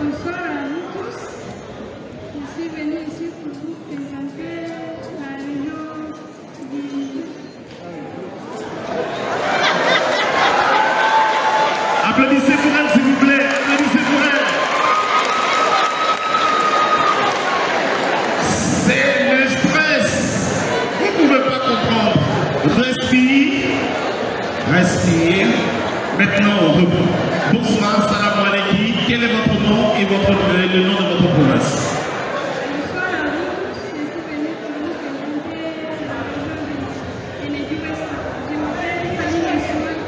Bonsoir à vous tous. Je suis venue ici pour vous présenter la réunion du... Applaudissez pour elle, s'il vous plaît. Applaudissez pour elle. C'est le stress. Vous ne pouvez pas comprendre. Respire. Respire. Maintenant, on rebond. Bonsoir, salam alaikum. Quel est votre nom et le nom de votre province? Bonsoir à vous tous. Je suis venue pour vous présenter la réunion de Enedi West. Je m'appelle Aline Ousmane.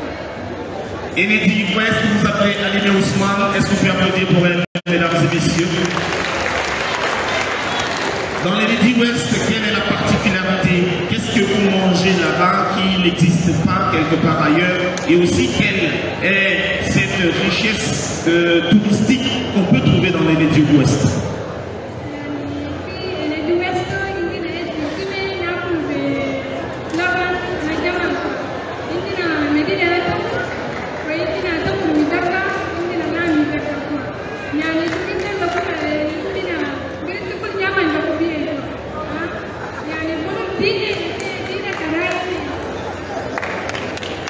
Enedi West, vous appelez Aline Ousmane. Est-ce que vous pouvez applaudir pour elle, mesdames et messieurs? Dans l'Enedi West, quelle est la particularité? Qu'est-ce que vous mangez là-bas qui n'existe pas quelque part ailleurs? Et aussi, quelle est cette richesse touristique qu'on peut trouver dans l'Enedi West? Enedi West,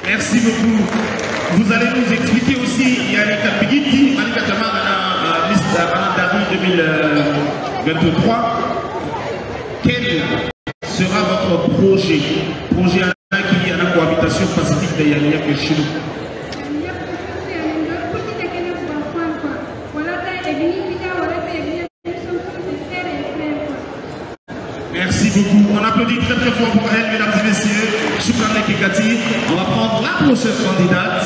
Merci beaucoup. Vous allez nous expliquer aussi, il y a les Kapigiti, Malikatama, d'avril 2023. Quel sera votre projet? Projet qui est la cohabitation pacifique de Yania que chez nous. Merci beaucoup. On applaudit très très fort pour elle, mesdames et messieurs. Choukran Kekati. On va prendre la prochaine candidate.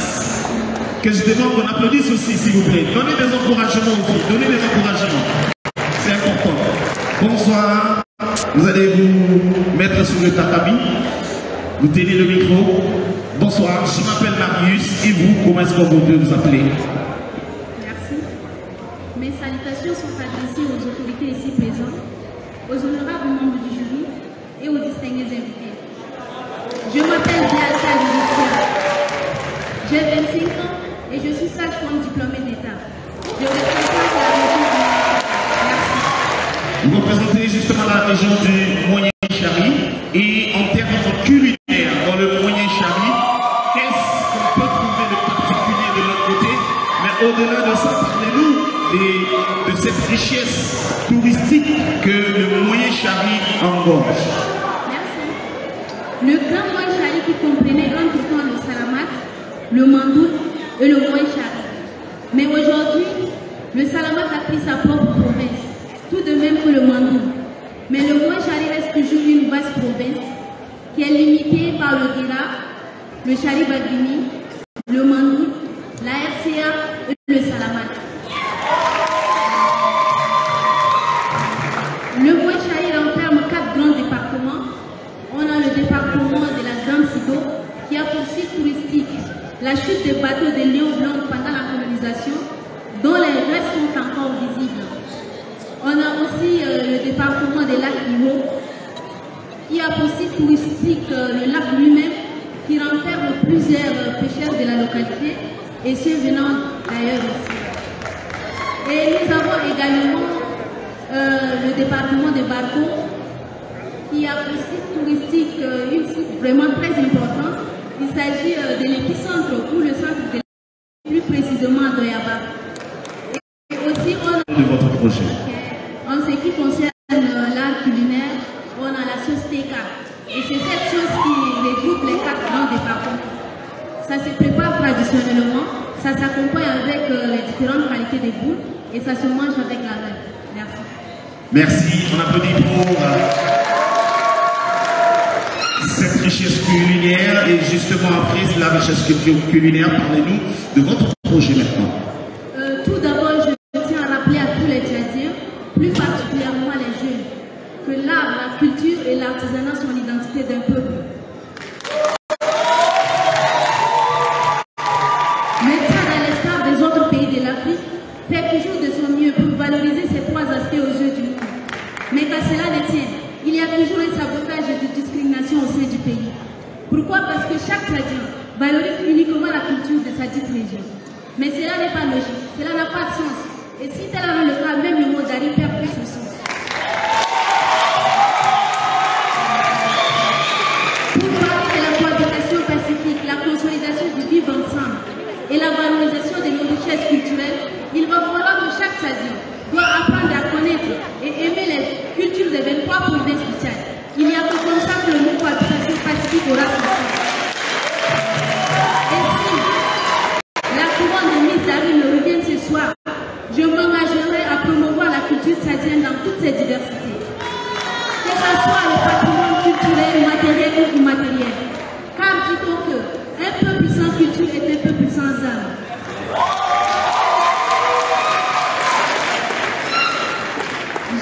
Que je demande qu'on applaudisse aussi, s'il vous plaît. Donnez des encouragements aussi. Donnez des encouragements. C'est important. Bonsoir. Vous allez vous mettre sur le tatami. Vous tenez le micro. Bonsoir. Je m'appelle Marius. Et vous, comment est-ce qu'on peut vous appeler? Merci. Mes salutations sont adressées aux autorités ici présentes, aux honorables membres du jury et aux distingués invités. Je m'appelle Bialta Lucia. J'ai 25 ans et je suis sage-femme diplômée d'État. Je représente la région du... Merci. Vous représentez justement la région du Moyen-Chari. Et en termes culinaires, dans le Moyen-Chari, qu'est-ce qu'on peut trouver de particulier de l'autre côté? Mais au-delà de ça, parlez-nous de cette richesse touristique que le Moyen-Chari engorge. Merci. Le grand Moyen-Chari qui comprenait entre-temps le Salamat, le Mandoul et le Moyen-Chari. Mais aujourd'hui, le Salamat a pris sa propre province, tout de même que le Mandoul. Mais le Moyen-Chari reste toujours une vaste province qui est limitée par le Guéra, le Chari Bagrini, le Mandoul, la RCA et le Salamat. Le Moyen-Chari renferme 4 grands départements. On a le département de la Grande Sido qui a pour site touristique la chute des bateaux de Lion Blanc pendant la colonisation, dont les restes sont encore visibles. On a aussi le département des lacs Iwo qui a pour site touristique le lac lui-même qui renferme plusieurs pêcheurs de la localité et ceux venant d'ailleurs aussi. Et nous avons également le département de Barco qui a pour site touristique une site vraiment très important. Il s'agit de l'épicentre ou le centre de l'épicentre, plus précisément à Doyaba. Et aussi on a De votre projet. en ce qui concerne l'art culinaire, on a la sauce TK. Et c'est cette sauce qui regroupe les 4 grands départements. Ça se prépare traditionnellement, ça s'accompagne avec les différentes qualités des boules et ça se mange avec la main. Merci. Merci, on applaudit pour cette richesse culinaire. Et justement après la richesse culinaire, parlez-nous de votre projet maintenant. Tout d'abord, je tiens à rappeler à tous les Tchadiens, plus particulièrement les jeunes, que l'art, la culture et l'artisanat sont l'identité d'un peuple. Le Tchad, à l'instar des autres pays de l'Afrique, fait toujours de son mieux pour valoriser ces 3 aspects aux yeux du monde. Mais qu'à cela ne tienne, il y a toujours un sabotage et de discrimination au sein du pays. Pourquoi? Parce que chaque Tchadien valorise uniquement la culture de sa dite région. Mais cela n'est pas logique, cela n'a pas de sens. Et si tel en il va falloir que chaque Tchadien doit apprendre à connaître et aimer les cultures des 23 provinces du Tchad. Il n'y a que comme ça que le mot cohabitation pacifique aura son sens. Et si la couronne de Miss Darine me revient ce soir, je m'engagerai à promouvoir la culture tchadienne dans toutes ses diversités. Que ce soit le patrimoine culturel, matériel ou immatériel. Car dit-on que un peuple sans culture est un peuple sans âme.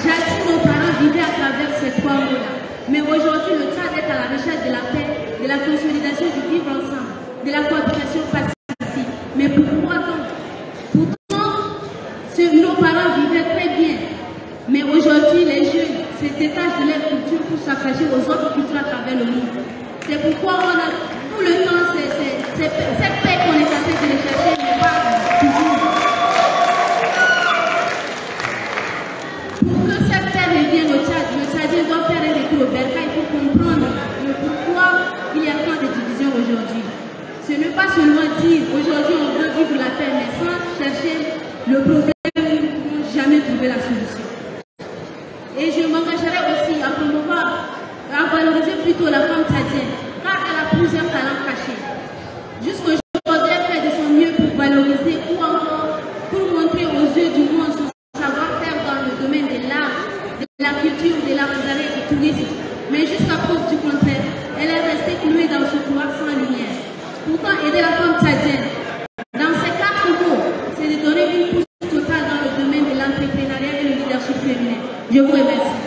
Jadis, nos parents vivaient à travers ces trois mots-là. Mais aujourd'hui, le Tchad est à la recherche de la paix, de la consolidation du vivre ensemble, de la cohabitation pacifique. Mais pourquoi donc? Pourtant, nos parents vivaient très bien. Mais aujourd'hui, les jeunes se détachent de leur culture pour s'attacher aux autres cultures à travers le monde. C'est pourquoi on a tout le temps cette paix qu'on est en train de rechercher, mais pas toujours. Pour que cette paix revienne au Tchad, le Tchadien doit faire un retour au bercail pour comprendre le pourquoi il y a tant de divisions aujourd'hui. Ce n'est pas seulement dire aujourd'hui on veut vivre la paix, mais sans chercher le problème, nous ne pouvons jamais trouver la solution. Et je m'engagerai aussi à promouvoir, à valoriser plutôt la femme tchadienne, car elle a plusieurs talents cachés. Jusqu'aujourd'hui, elle fait de son mieux pour valoriser ou encore pour montrer aux yeux du monde son savoir-faire dans le domaine de l'art, de la culture, de l'artisanat et du tourisme. Mais jusqu'à preuve du contraire, elle est restée clouée dans ce couloir sans lumière. Pourtant, aider la femme tchadienne, dans ces 4 mots, c'est de donner une pousse totale dans le domaine de l'entrepreneuriat et le leadership féminin. Je vous remercie.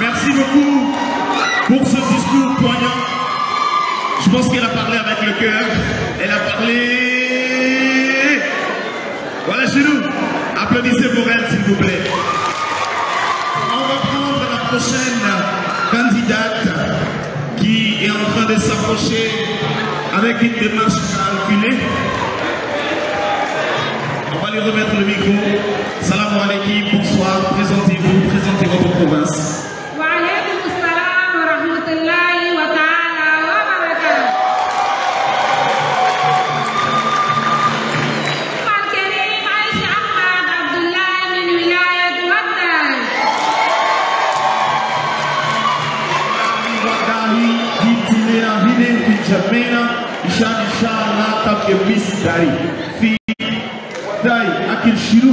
Merci beaucoup pour ce discours poignant. Je pense qu'elle a parlé avec le cœur. Elle a parlé... Voilà chez nous. Applaudissez pour elle, s'il vous plaît. On va prendre la prochaine candidate qui est en train de s'approcher avec une démarche calculée. On va lui remettre le micro. Salam alaikum, bonsoir. Présentez-vous, présentez votre province. Inshallah tak bis dari fi dai akil shiru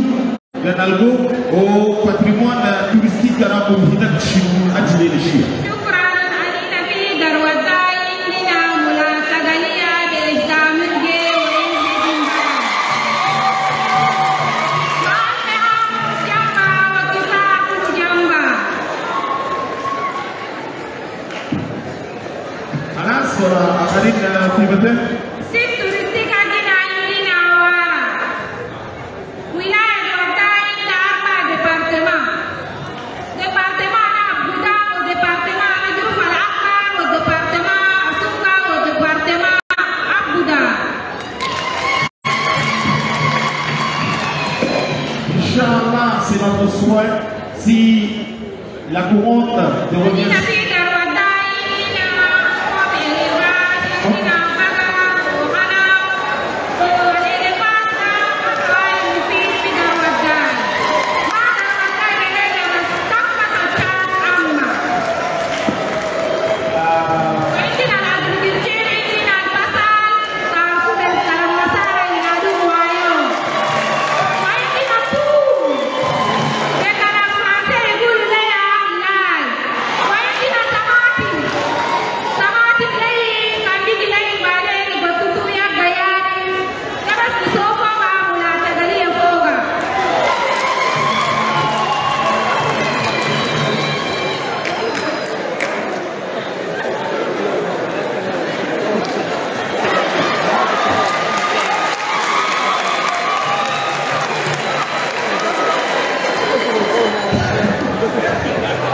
dan algo au patrimoine touristique kana ko hinak shiru ajile le shiru Inch'Allah, c'est notre souhait si la couronne de revenir.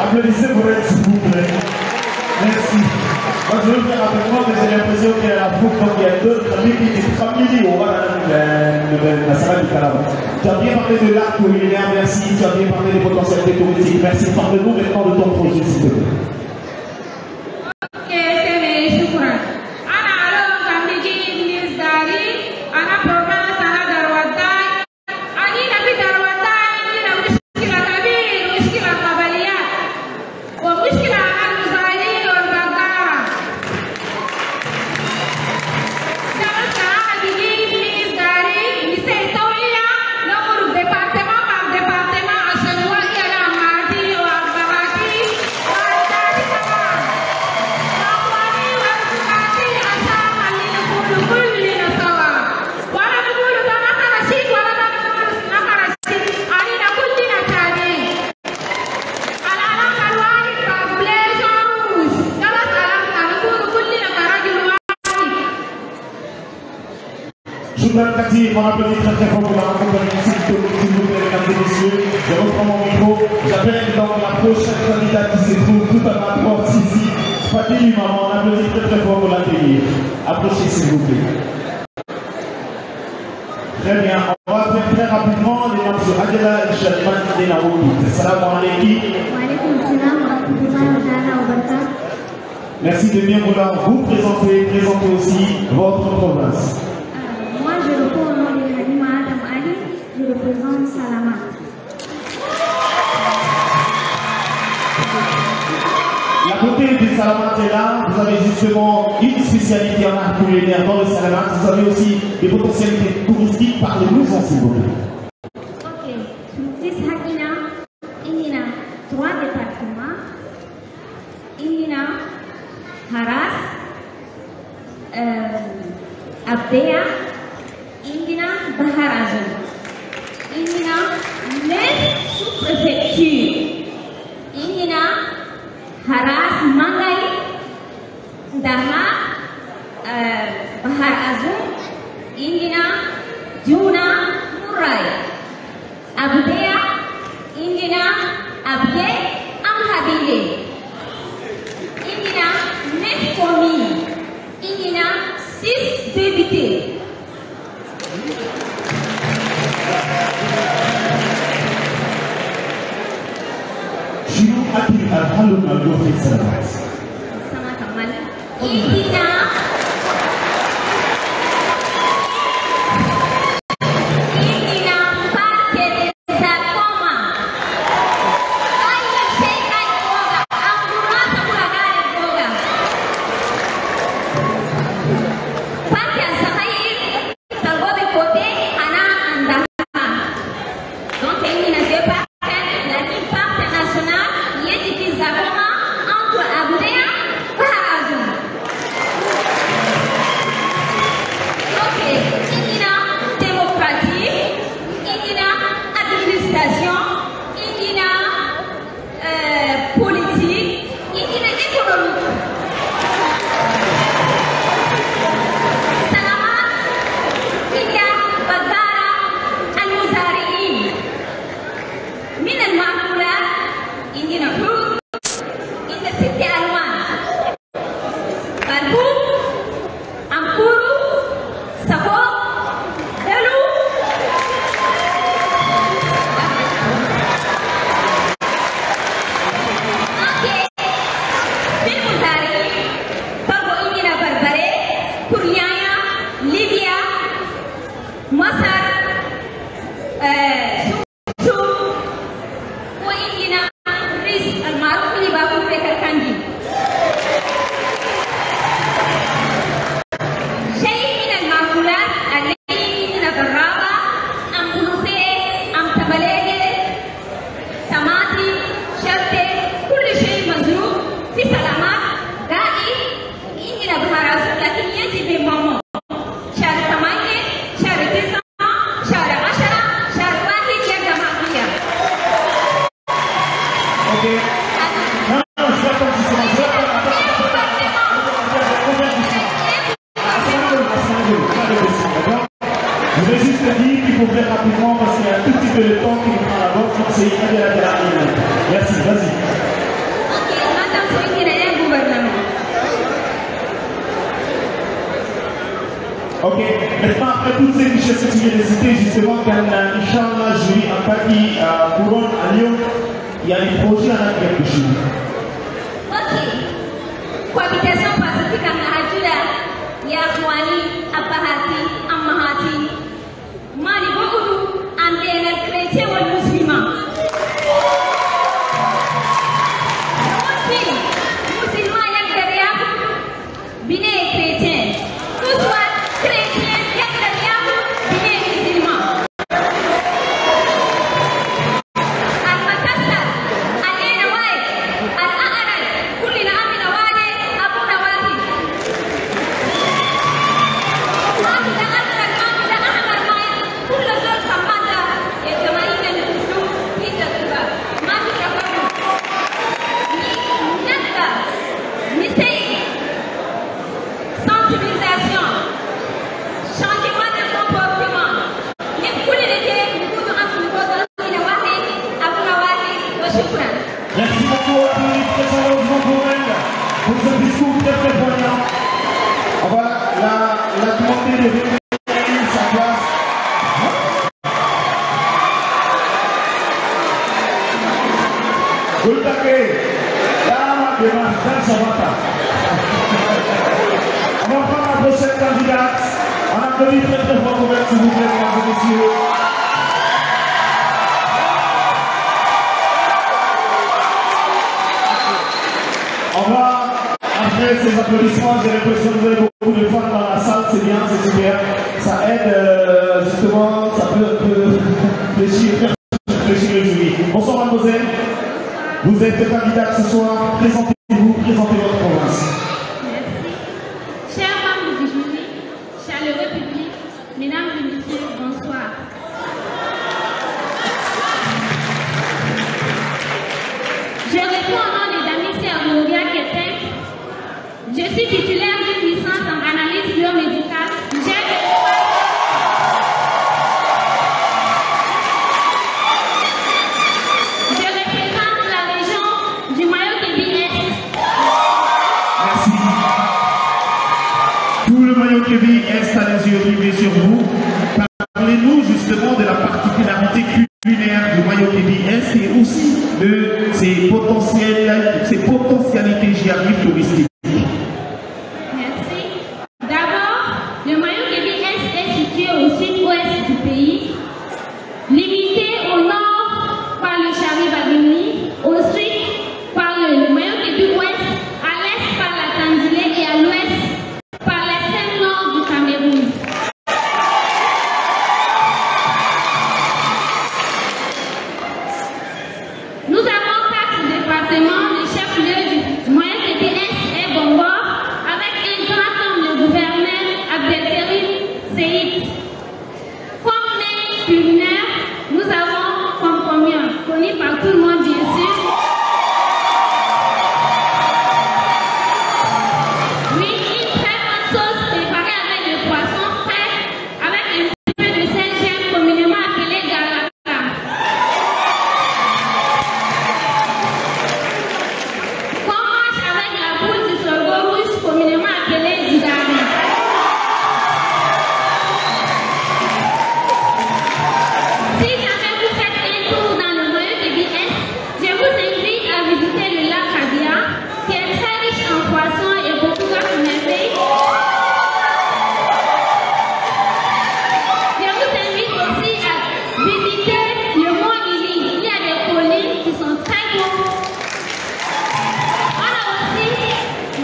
Applaudissez pour elle, s'il vous plaît. Merci. Moi, je veux faire rapidement, mais j'ai l'impression qu'il y a la foule, donc il y a d'autres amis qui étaient familiers au bas de la salle du Calaba. Tu as bien parlé de l'art culinaire, merci. Tu as bien parlé des potentialités touristiques, merci. Parle-nous maintenant de ton projet, s'il te plaît. Ok, c'est mes choukran. Choukran Kati, on applaudit très très fort pour la rencontre s'il vous plaît, mesdames et messieurs. Je reprends mon micro. J'appelle donc la prochaine candidate qui se trouve tout à ma porte ici. Fatih Maman, on applaudit très très fort pour l'accueillir. Approchez s'il vous plaît. Très bien, on va faire très rapidement les noms sur Adela Shalman Denaoui. Salam alaikum. Merci de bien vouloir vous présenter aussi votre province. Moi, je réponds au nom de Halima Adam Ali, je représente Salamat. La beauté du Salamat est là, vous avez justement une spécialité en art culinaire dans le Salamat, vous avez aussi des potentialités touristiques, parlez-nous s'il vous plaît. Ok, Sultis Hakina, il y a 3 départements, il y a Haras, Abdea, il y a Bahar Azam, il y a 9 sous-préfectures, il y a Haras, Mangai, Daha, Bahar Azam, Indina, Juna, Murai, Abdea, Indina, Abye, Amhabile, Indina, 9 communes, Indina, 6 députés. Chino Akil Al-Haloum Al-Gofri Salamat. Sama Kamal, Indina, Je vais juste dire qu'il faut faire rapidement parce qu'il y a un tout petit peu de temps qui nous prend la voix. Donc c'est Adela de la Réunion. Merci, vas-y. Ok, madame, c'est qui est le gouvernement. Ok, maintenant après toutes ces richesses que tu viens de citer, justement, quand Inch'Allah, jury en partie couronne à Lyon, il y a des projets en Afrique du Sud. Ok, cohabitation pacifique en Nahajula, Yakwani, Apahati, Amahati, Mani Bokudu, Antenne chrétien ou musulman. Musulman yak derrière, bine chrétien. Tout soit chrétien yak derrière, bine musulman. Al-Makassar, Alena Wai, la demandé de récupérer sa place. Vous le tapez. Là, on va dans sa vata. On va prendre la prochaine candidate. On applaudit très très fort pour elle, s'il vous plaît, mesdames et messieurs. On va, après ces applaudissements, j'ai l'impression que vous avez beaucoup de femmes dans la salle, c'est bien, c'est super. Ça aide, justement, ça peut réfléchir le jury. Bonsoir mademoiselle, vous êtes candidate ce soir, présentez-vous, présentez votre province. Merci. Chers membres du jury, chaleureux public, mesdames et messieurs, bonsoir. Je réponds au nom des dames Gloria Ketek. Je suis titulaire d'une licence en analyse biomédicale. Je représente la région du Mayo-Kébi-Est. Merci. Tout le Mayo-Kébi-Est a les yeux rivés sur vous. Parlez-nous justement de la particularité culinaire du Mayo-Kébi-Est et aussi de ses potentialités touristiques. Merci. D'abord, le Mayo-Kébi-Est est situé au sud-ouest du pays, limité au nord par le Chari-Bagini, au sud par le Mayo-Kébi-Ouest, à l'est par la Tandilé et à l'ouest par l'extrême nord du Cameroun. Nous avons 4 départements, le chef-lieu du Mayo-Kébi-Est et Bongo, avec un grand homme, le gouverneur Abdelkerim Seïd. Comme maire culinaire, nous avons Komkomia, connu par tout le monde bien sûr. Oui, une très bonne sauce préparée avec le poisson frais, avec un petit peu de Saint-Gemme communément appelé Galaka. Qu'on mange avec la boule du sorgho rouge communément appelée Digari. Si jamais vous faites un tour dans le Mayo-Kébi-Est, je vous invite à visiter le lac Kadia, qui est très riche en poissons et beaucoup d'autres merveilles. Je vous invite aussi à visiter le mont Ili. Il y a des collines qui sont très beaux. On a aussi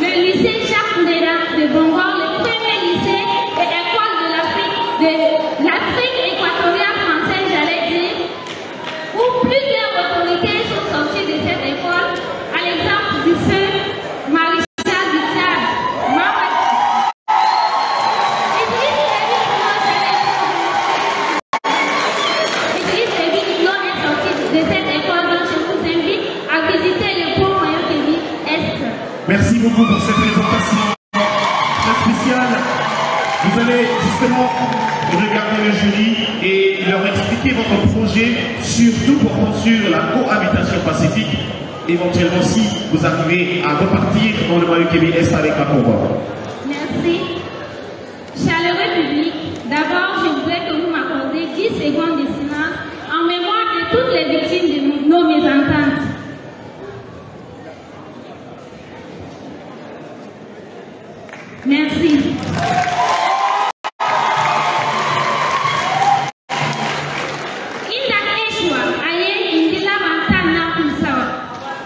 le lycée Jacques Ndera de Bongor, le premier lycée et école de l'Afrique équatoriale française, j'allais dire, où plusieurs autorités sont sorties de cette école, à l'exemple du feu maréchal du Tchad, Mamadou. Idriss Déby Itno est sorti de cette école, donc je vous invite à visiter le pont Mayo-Kébi-Est. Merci beaucoup pour cette présentation très spéciale. Vous allez justement regarder le jury et leur expliquer votre projet, surtout portant sur la cohabitation pacifique. Éventuellement, si vous arrivez à repartir dans le Mayo-Kébi-Est avec la Congo. Merci. Chaleureux public, d'abord, je voudrais que vous m'accordiez 10 secondes de silence en mémoire de toutes les victimes de nos mésententes. Merci.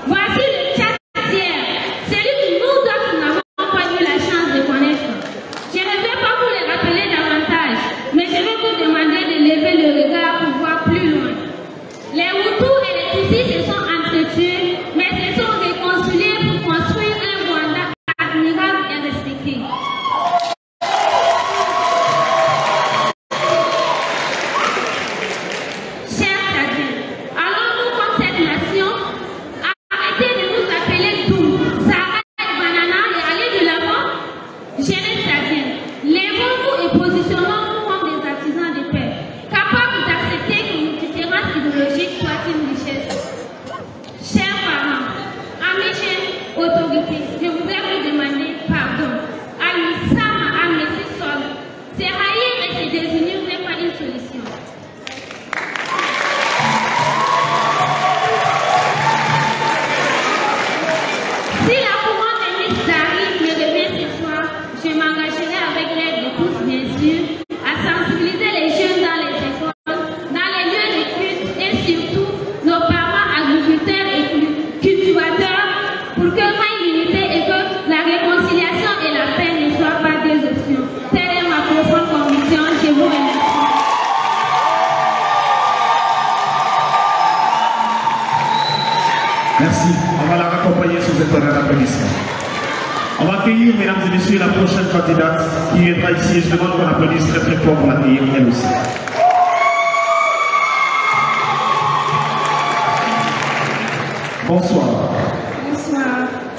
Voici le chat d'hier, celui que nous d'autres n'avons pas eu la chance de connaître. Je ne vais pas vous le rappeler davantage, mais je vais vous demander de lever le regard pour voir plus loin. Les Hutus et les Tutsis se sont entretués, mais se sont réconciliés pour construire un Rwanda admirable et respecté. Chers Tchadiens, allons-nous contre cette nation? Arrêtez de nous appeler Doum, Sarah, Banana et allez de l'avant. Jeunesse tchadienne, lèvons-nous et positionnons-nous comme des artisans de paix, capables d'accepter que nos différences idéologiques soient une richesse. Chers parents, amis jeunes, autorités, je voudrais vous demander pardon. Al-Sama, Al-Messi, Merci. On va la raccompagner sous un tonnerre d'applaudissements. On va accueillir, mesdames et messieurs, la prochaine candidate qui viendra ici et je demande qu'on applaudisse très très fort pour l'accueillir, elle aussi. Bonsoir. Bonsoir.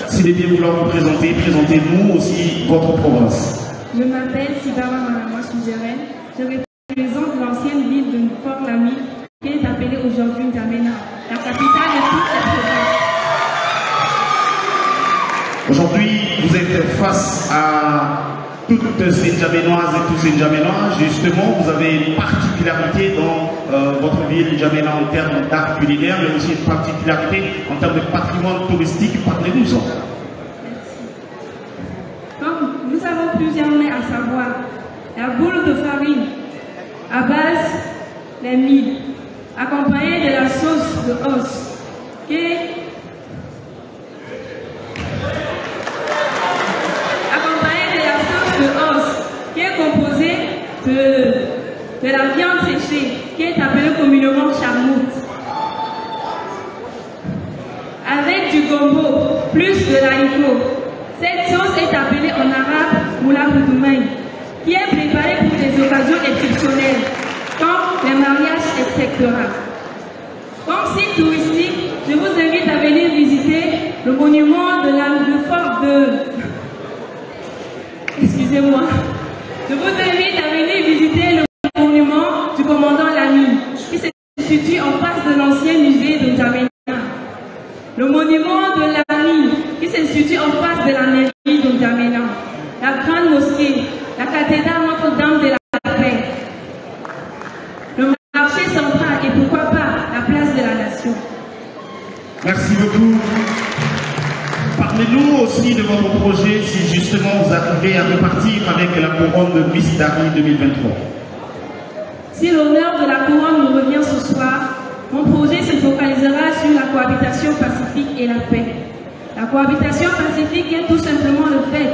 S'il est bien vouloir vous présenter, présentez-nous aussi votre province. Je m'appelle Sibara Marama Souzeren. Je représente l'ancienne ville de Fort-Lamy, qui est appelée aujourd'hui N'Djamena, la capitale de toute la province. Aujourd'hui, vous êtes face à toutes ces N'Djamenoises et tous ces N'Djamenois. Justement, vous avez une particularité dans votre ville N'Djamena en termes d'art culinaire, mais aussi une particularité en termes de patrimoine touristique. Parlez-nous-en. Donc, nous avons plusieurs mets à savoir la boule de farine à base des mil, accompagnée de la sauce de os, qui est composée de la viande séchée, qui est appelée communément charmoute, avec du gombo plus de l'haricot. Cette sauce est appelée en arabe moula boudoumaï, qui est préparée pour des occasions exceptionnelles, comme les mariages, etc. Comme site touristique, je vous invite à venir visiter le monument de le fort de... Excusez-moi. Je vous invite à venir visiter le monument du commandant Lamy, qui se situe en face de l'ancien musée de N'Djamena. Le monument de Lamy, qui se situe en face de la mairie de N'Djamena. La grande mosquée, la cathédrale Notre-Dame de la Paix. Le marché central et pourquoi pas la place de la Nation. Merci beaucoup. Parlez-nous aussi de votre projet si justement vous arrivez à repartir avec la couronne de Miss Dari 2023. Si l'honneur de la couronne nous revient ce soir, mon projet se focalisera sur la cohabitation pacifique et la paix. La cohabitation pacifique est tout simplement le fait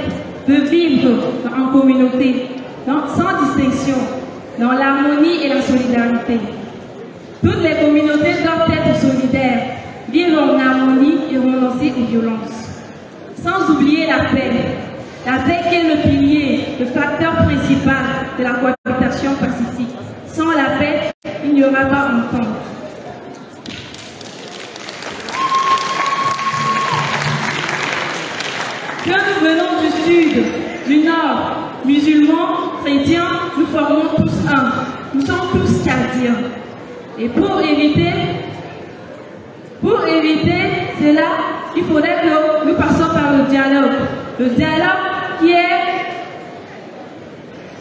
de vivre en communauté, sans distinction, dans l'harmonie et la solidarité. Toutes les communautés doivent être solidaires, vivre en harmonie et renoncer aux violences. Sans oublier la paix. La paix qui est le pilier, le facteur principal de la cohabitation pacifique. Sans la paix, il n'y aura pas d'entente. Que nous venons du sud, du nord, musulmans, chrétiens, nous formons tous un. Nous sommes tous tchadiens. Et pour éviter cela, il faudrait que nous passions par le dialogue. Le dialogue qui est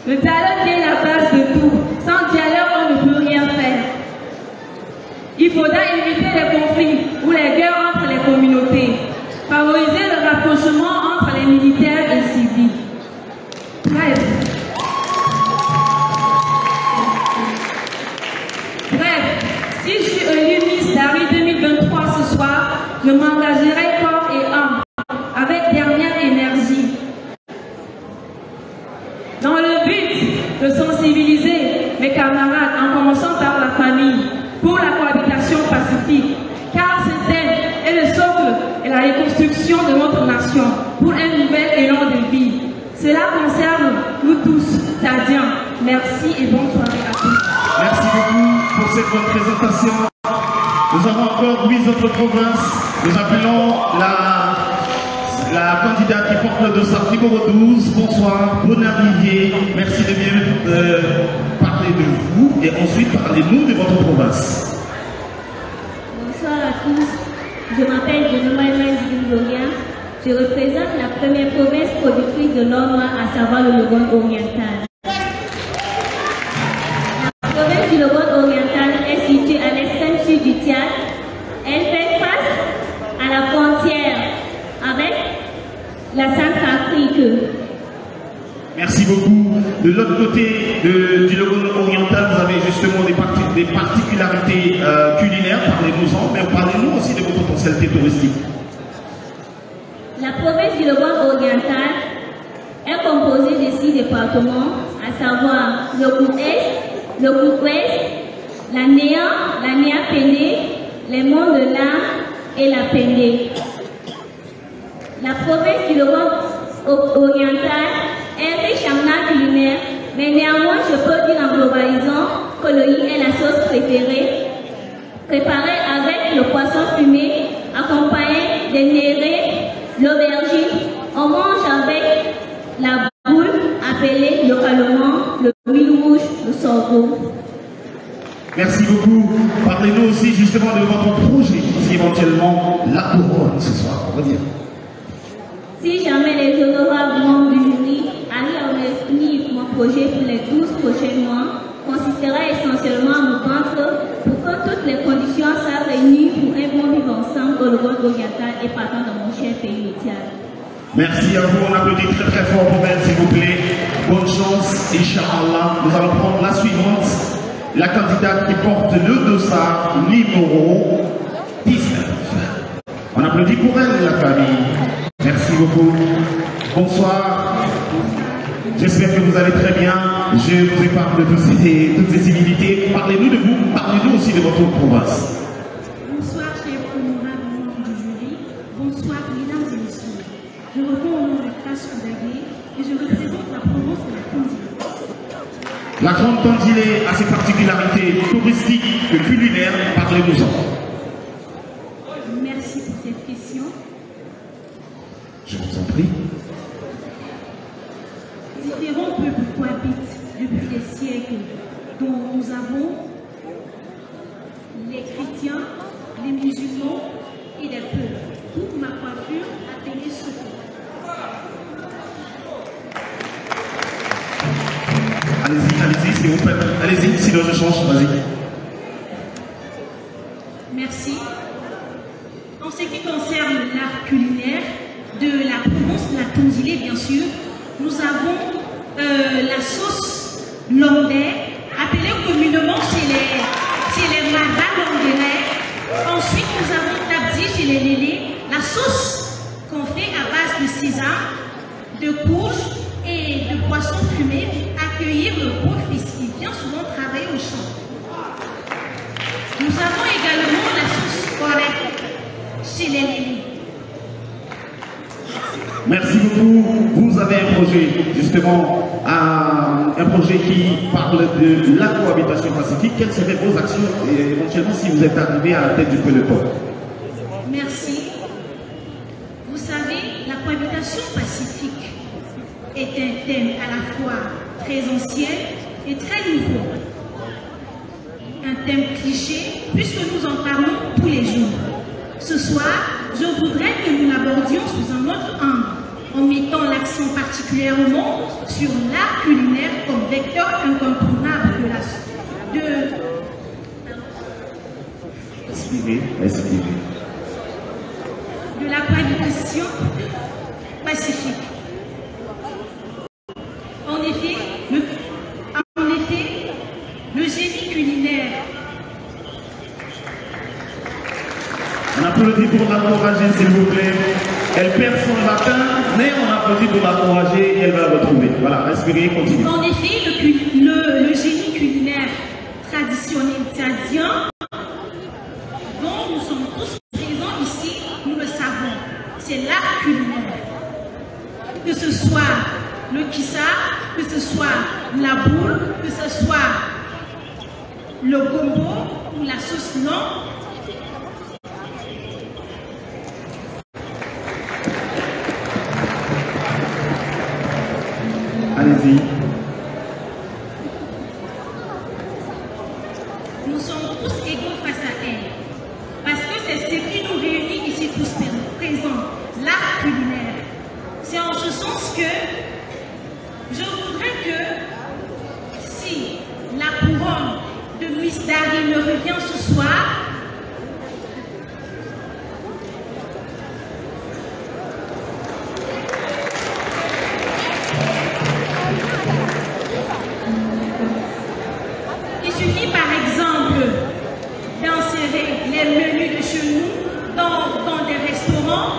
la base de tout. Sans dialogue, on ne peut rien faire. Il faudra éviter les conflits ou les guerres entre les communautés. Favoriser le rapprochement entre les militaires et civils. Bref, si je suis élue Miss Dari 2023 ce soir, je m'engagerai corps et âme, avec dernière énergie, dans le but de sensibiliser mes camarades, en commençant par la famille, pour la cohabitation pacifique, car c'est elle est le socle et la reconstruction de notre nation, pour un nouvel élan de vie. Cela concerne nous tous, Tchadiens. Merci et bonne soirée à tous. Merci beaucoup pour cette bonne présentation. Nous avons encore 8 autres provinces. Nous appelons la candidate qui porte le dossard numéro 12. Bonsoir, bon arrivée. Merci de bien parler de vous et ensuite parlez-nous de votre province. Bonsoir à tous. Je m'appelle Genomaïma Zigumbloria. Je représente la première province productrice de l'or noir, à savoir le Logone oriental. La province du Logone oriental est située à l'extrême sud du Tchad. Elle fait face à la frontière avec la Centrafrique. Merci beaucoup. De l'autre côté du Logone oriental, vous avez justement des particularités culinaires. Parlez-nous-en, mais parlez-nous aussi de votre potentialité touristique. La province du Logone oriental est composée de 6 départements, à savoir le Gouest, le Gouest, la Néa Péné, les monts de l'Arc, et la Pendé. La province du Levant oriental est riche en art culinaire, mais néanmoins je peux dire en globalisant que le riz est la sauce préférée, préparée avec le poisson fumé, accompagné des nérés, l'aubergine. On mange avec la boule appelée localement le huile rouge, le sorgho. Merci beaucoup. Parlez-nous aussi justement de votre projet, si éventuellement la couronne ce soir, on va dire. Si jamais les honorables membres du jury arrivent à définir mon projet pour les 12 prochains mois, consistera essentiellement à me battre pour que toutes les conditions soient réunies pour un bon vivre ensemble au Levant oriental et partant dans mon cher pays Tchad. Merci à vous, on applaudit très très fort pour elle, s'il vous plaît. Bonne chance, Inch'Allah. Nous allons prendre la suivante, la candidate qui porte le dossard numéro 19. On applaudit pour elle, la famille. Merci beaucoup. Bonsoir. J'espère que vous allez très bien. Je vous épargne de toutes ces civilités. Parlez-nous de vous, parlez-nous aussi de votre province. Bonsoir, chers honorables membres du jury. Bonsoir, mesdames et messieurs. Je réponds au nom de Classe Koudagé et je représente la province de la Tondjilé. La Grande Tondjilé a ses particularités touristiques et culinaires. Parlez-nous-en. Merci pour cette question. Je vous en prie. Différents peuples cohabitent depuis des siècles, dont nous avons les chrétiens, les musulmans et les peuples. Toute ma coiffure a tenu ce Allez-y, s'il vous plaît. Allez-y, sinon je change, vas-y. Merci. En ce qui concerne l'art culinaire de la province de la Tondjilé, bien sûr, nous avons la sauce landais, appelée communément chez les Maras landais. Ensuite, nous avons tabdi chez les Lélés, la sauce qu'on fait à base de sésame, de courge et de poisson fumé pour accueillir le beau fils qui vient souvent travailler au champ. Nous avons également la sauce correcte chez les Lélés. Merci beaucoup. Vous avez un projet, justement, un projet qui parle de la cohabitation pacifique. Quelles seraient vos actions, et éventuellement, si vous êtes arrivé à la tête du peloton? Merci. Vous savez, la cohabitation pacifique est un thème à la fois très ancien et très nouveau. Un thème cliché, puisque nous en parlons tous les jours. Ce soir, je voudrais que nous l'abordions sous un autre angle, en mettant l'accent particulièrement sur l'art culinaire comme vecteur incontournable de la cohabitation pacifique. En effet, le génie culinaire. On applaudit pour l'encourager, s'il vous plaît. Elle perd son latin, mais on applaudit pour l'encourager et elle va le retrouver. Voilà, respirez, continuez. En effet, le génie culinaire traditionnel tchadien, dont nous sommes tous présents ici, nous le savons. C'est l'art culinaire. Que ce soit le kissa, que ce soit la boule, que ce soit le gombo ou la sauce longue. Allez-y. Nous sommes tous égaux face à elle. Parce que c'est ce qui nous réunit ici tous présents, l'art culinaire. C'est en ce sens que je voudrais que si la couronne de Miss Dari me revient ce soir, il suffit par exemple d'insérer les menus de chez nous dans des restaurants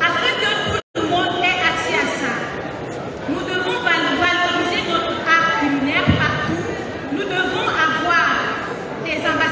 afin que tout le monde ait accès à ça. Nous devons valoriser notre art culinaire partout. Nous devons avoir des ambassadeurs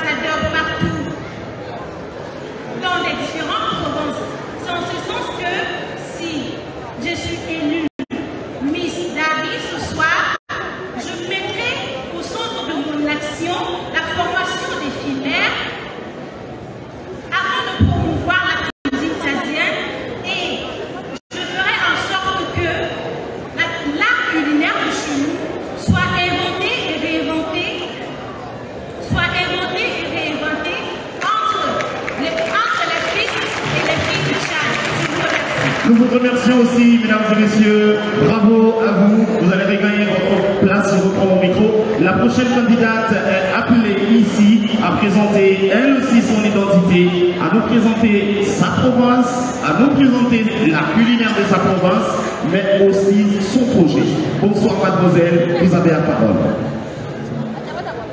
Nous vous remercions aussi, mesdames et messieurs. Bravo à vous. Vous allez regagner votre place. Je reprends mon micro. La prochaine candidate est appelée ici à présenter elle aussi son identité, à nous présenter sa province, à nous présenter la culinaire de sa province, mais aussi son projet. Bonsoir mademoiselle, vous avez la parole.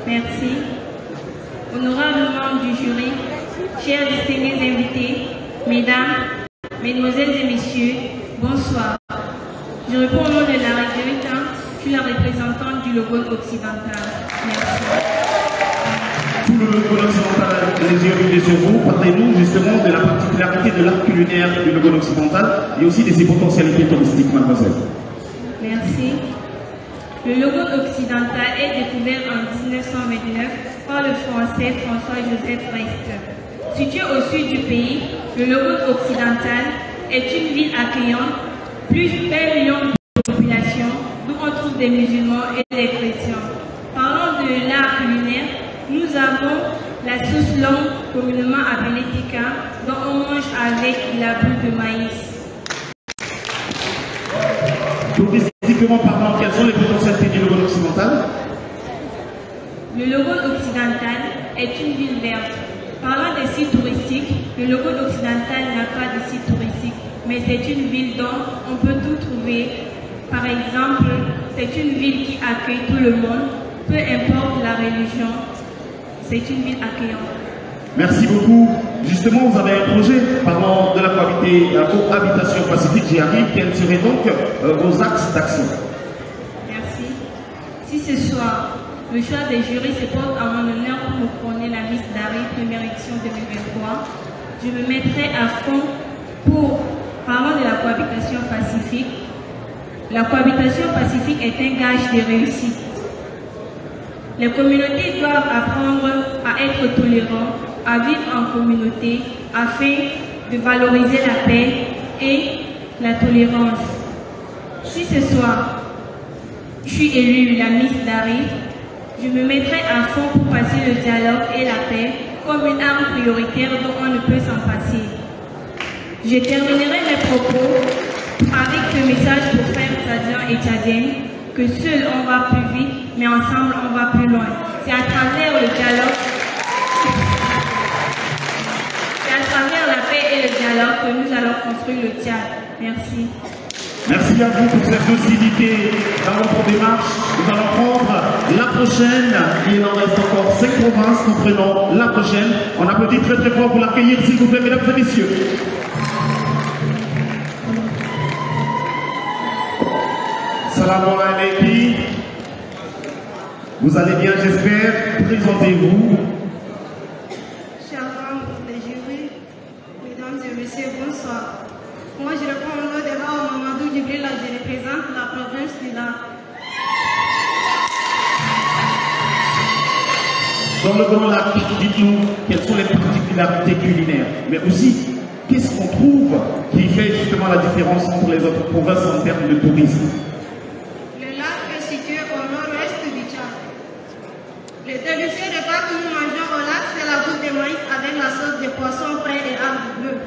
Merci. Honorables membres du jury, chers distingués invités, mesdames, mesdemoiselles et messieurs, bonsoir. Je réponds au nom de la région, je suis la représentante du Logone occidental. Merci. Tout le Logone occidental, les yeux rivés sur vous, parlez-nous justement de la particularité de l'art culinaire du Logone occidental et aussi de ses potentialités touristiques, mademoiselle. Merci. Le Logone occidental est découvert en 1929 par le français François-Joseph Reste. Situé au sud du pays, le Logone occidental est une ville accueillante, plus d'1 million de population, d'où on trouve des musulmans et des chrétiens. Parlons de l'art culinaire, nous avons la sauce longue, communément appelée tikka, dont on mange avec la boule de maïs. Touristiquement parlant, quelles sont les potentialités du Logone occidental? Le Logone occidental est une ville verte. Parlant des sites touristiques, le Logone occidental n'a pas de site touristique, mais c'est une ville dont on peut tout trouver. Par exemple, c'est une ville qui accueille tout le monde, peu importe la religion. C'est une ville accueillante. Merci beaucoup. Justement, vous avez un projet parlant de la cohabitation pacifique, j'y arrive. Quels seraient donc vos axes d'action? Merci. Si ce soir, le choix des jurys se porte à mon honneur pour me couronner la Miss Dari, première édition 2023, je me mettrai à fond pour, parlant de la cohabitation pacifique. La cohabitation pacifique est un gage de réussite. Les communautés doivent apprendre à être tolérants, à vivre en communauté, afin de valoriser la paix et la tolérance. Si ce soir, je suis élue la Miss Dari, je me mettrai à fond pour passer le dialogue et la paix comme une arme prioritaire dont on ne peut s'en passer. Je terminerai mes propos avec ce message pour frères tchadiens et tchadiennes, que seuls on va plus vite, mais ensemble on va plus loin. C'est à travers le dialogue, c'est à travers la paix et le dialogue que nous allons construire le Tchad. Merci. Merci à vous pour cette docilité dans votre démarche. Nous allons prendre la prochaine. Il en reste encore 5 provinces. Nous prenons la prochaine. On applaudit très très fort pour l'accueillir, s'il vous plaît, mesdames et messieurs. Salam alaikum. Vous allez bien, j'espère. Présentez-vous. Chers membres des jurys, mesdames et messieurs, bonsoir. Moi, je réponds au nom de Raoult Mamadou Djibril, je représente la province du Nord. Dans le Grand Lac, dites-nous quelles sont les particularités culinaires, mais aussi qu'est-ce qu'on trouve qui fait justement la différence entre les autres provinces en termes de tourisme. Le lac est situé au nord-ouest du Tchad. Le délicieux repas que nous mangeons au lac, c'est la boule de maïs avec la sauce de poisson frais et arbres bleus.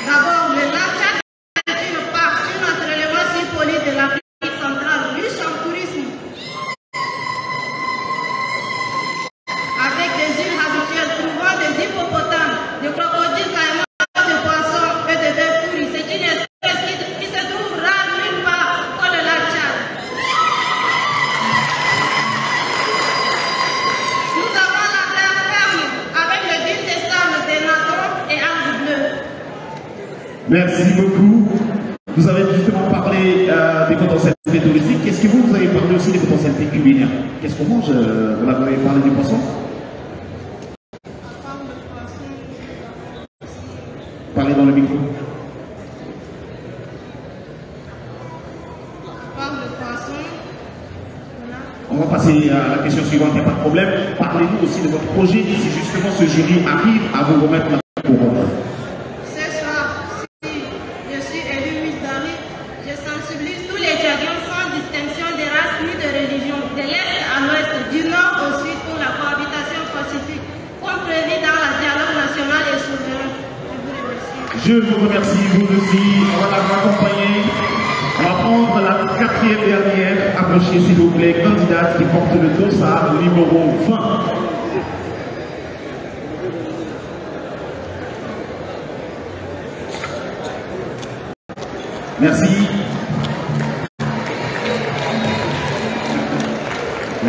D'abord, le lac Tchad est une partie naturellement si polie de l'Afrique centrale, riche en tourisme. Avec des îles habituelles, trouvant des hippopotames, des crocodiles caïmans, des poissons et des bœufs pourris. C'est une espèce qui se trouve rare nulle part que le lac Tchad. Nous avons la terre ferme avec le vif des sables, des natons et arbres bleus. Merci beaucoup. Vous avez justement parlé des potentialités touristiques. Qu'est-ce que vous avez parlé aussi des potentialités culinaires? Qu'est-ce qu'on mange? Vous avez parlé du poisson? Parlez dans le micro. On va passer à la question suivante, il n'y a pas de problème. Parlez-nous aussi de votre projet si justement ce jury arrive à vous remettre la couronne. Ce soir, si je suis élu Miss Dari, je sensibilise tous les Tchadiens sans distinction de race ni de religion, de l'Est à l'Ouest, du Nord au Sud pour la cohabitation pacifique, comme prévu dans le dialogue national et Je vous remercie, vous aussi. On va l'accompagner. On va prendre la quatrième dernière. Approchez s'il vous plaît, candidate qui porte le dossard numéro 20. Merci.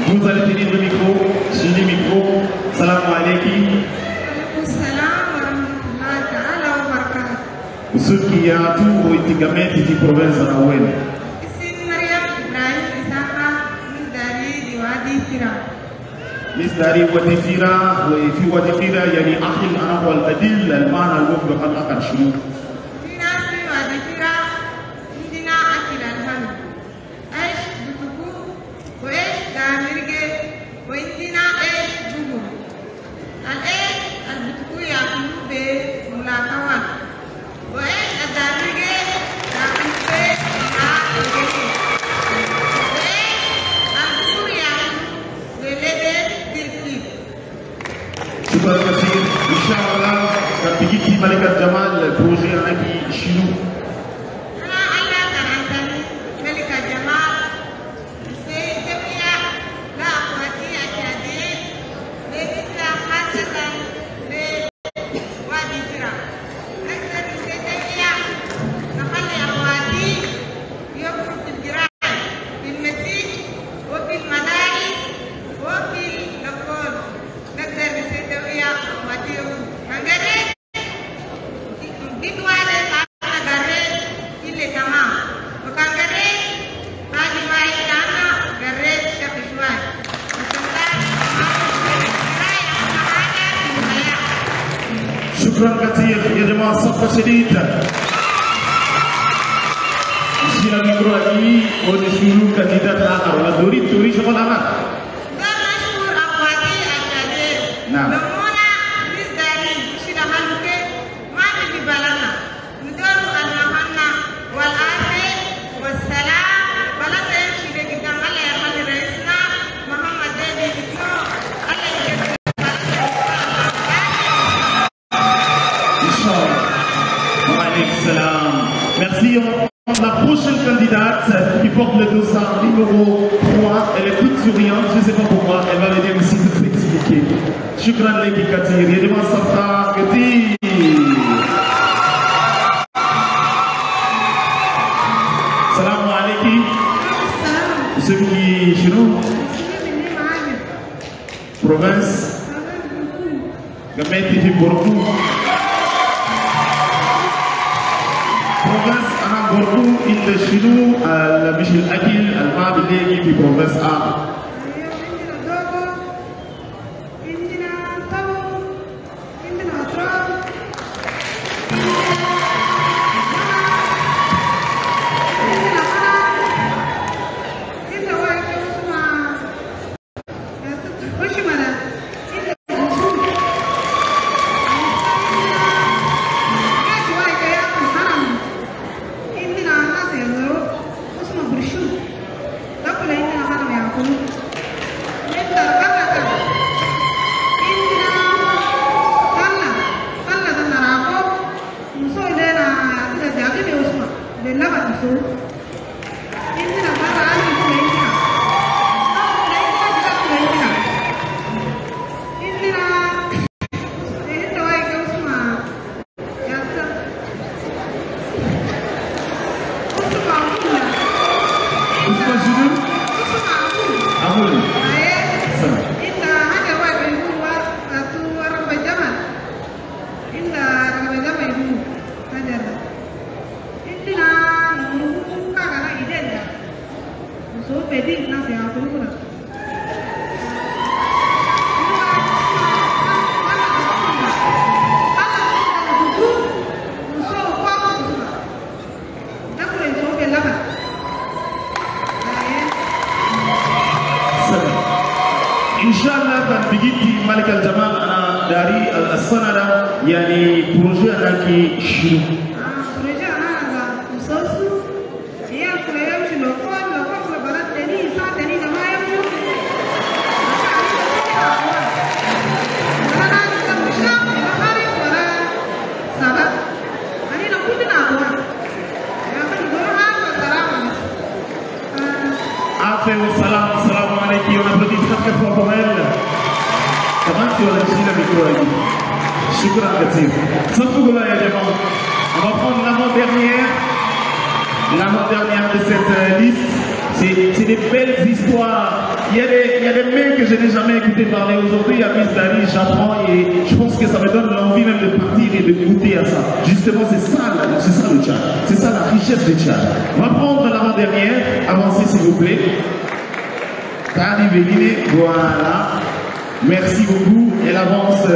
Vous allez tenir le micro. Sur le micro. Salam alaikum. Ceux qui ont tout au Itigamé, Titi province de la Ouelle. Miss Dari Wadi Fira, وفي وادي فيرا يعني أخي أنا هو البديل المعنى الوقت بقى كان شنو؟ شكرا كثير ان شاء الله بيجي ملكة جمال بروجي انا شنو انا ملكة جمال سيدوية لا اخواتي اكاديم لكن خاصة لوادي فرا اكثر سيدوية نخلي اخواتي يخرجوا في الجيران في المسجد وفي المدارس وفي الاقوال نقدر نسيدوية اخواتي نقدر شكرا كثير يا جماعه صفقه شديده. جي الميكرو علي ونشوفوا كانديدات اخر ولا دوري شغل انا. مشهور اخواتي اكاديم. نعم. لمونا ميس داري شيلا هانوكي ما بيجي بالنا. ندور المهنا والعافيه والسلام بلا تمشي لقدام الله يرحم رئيسنا محمد ديدي بيتو الله يجزيه. Merci. La prochaine candidate qui porte le dossard numéro 3, elle est toute souriante, je ne sais pas pourquoi, elle va venir ici tout expliquer. Shukran Leki Katir, Yedema Safra Katir. Salam alaikum. Ceux qui chez nous, province, Gamay TV Bordeaux. province أنا برضو إلا شنو مش الأكل الماء بالليل في province آخر. يعني بروجي أنا كي شنو؟ بروجي أنا مسوسو هي كلها يمشي لوكال بلد تاني إنسان تاني ما يمشي. أنا مشاق ولا خارج ولا سبب. paix au salam, salam alaikum. On applaudit très fort pour elle. Comment tu as réussi le micro avec nous? Shukran Katir. Safougula ya Jamal. On va prendre l'avant-dernière de cette liste. C'est des belles histoires. Il y a des mecs que je n'ai jamais écouté parler aujourd'hui. À Miss Dari, j'apprends et je pense que ça me donne l'envie même de partir et de goûter à ça. Justement, c'est ça le Tchad. C'est ça la richesse du Tchad. On va prendre l'avant-dernière. Avancez s'il vous plaît. Tani Béline, voilà. Merci beaucoup. Elle avance.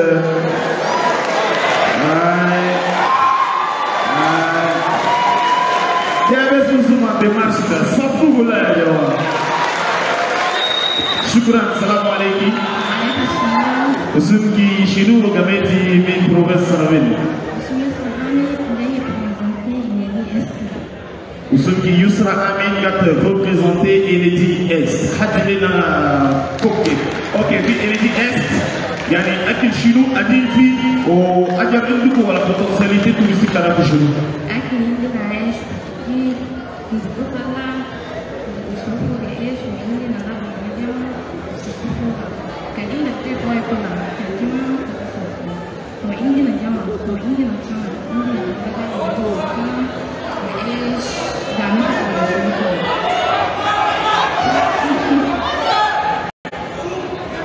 Shukran, salam alaikum. Usun ki shinu gameti min province Saraville. Usun ki Yusra Amin kat représenté Enedi Est. Hadilena Koke. Ok, puis Enedi Est. Yani akil shinu adil fi o ajar induko wala potentialité touristique à la shinu.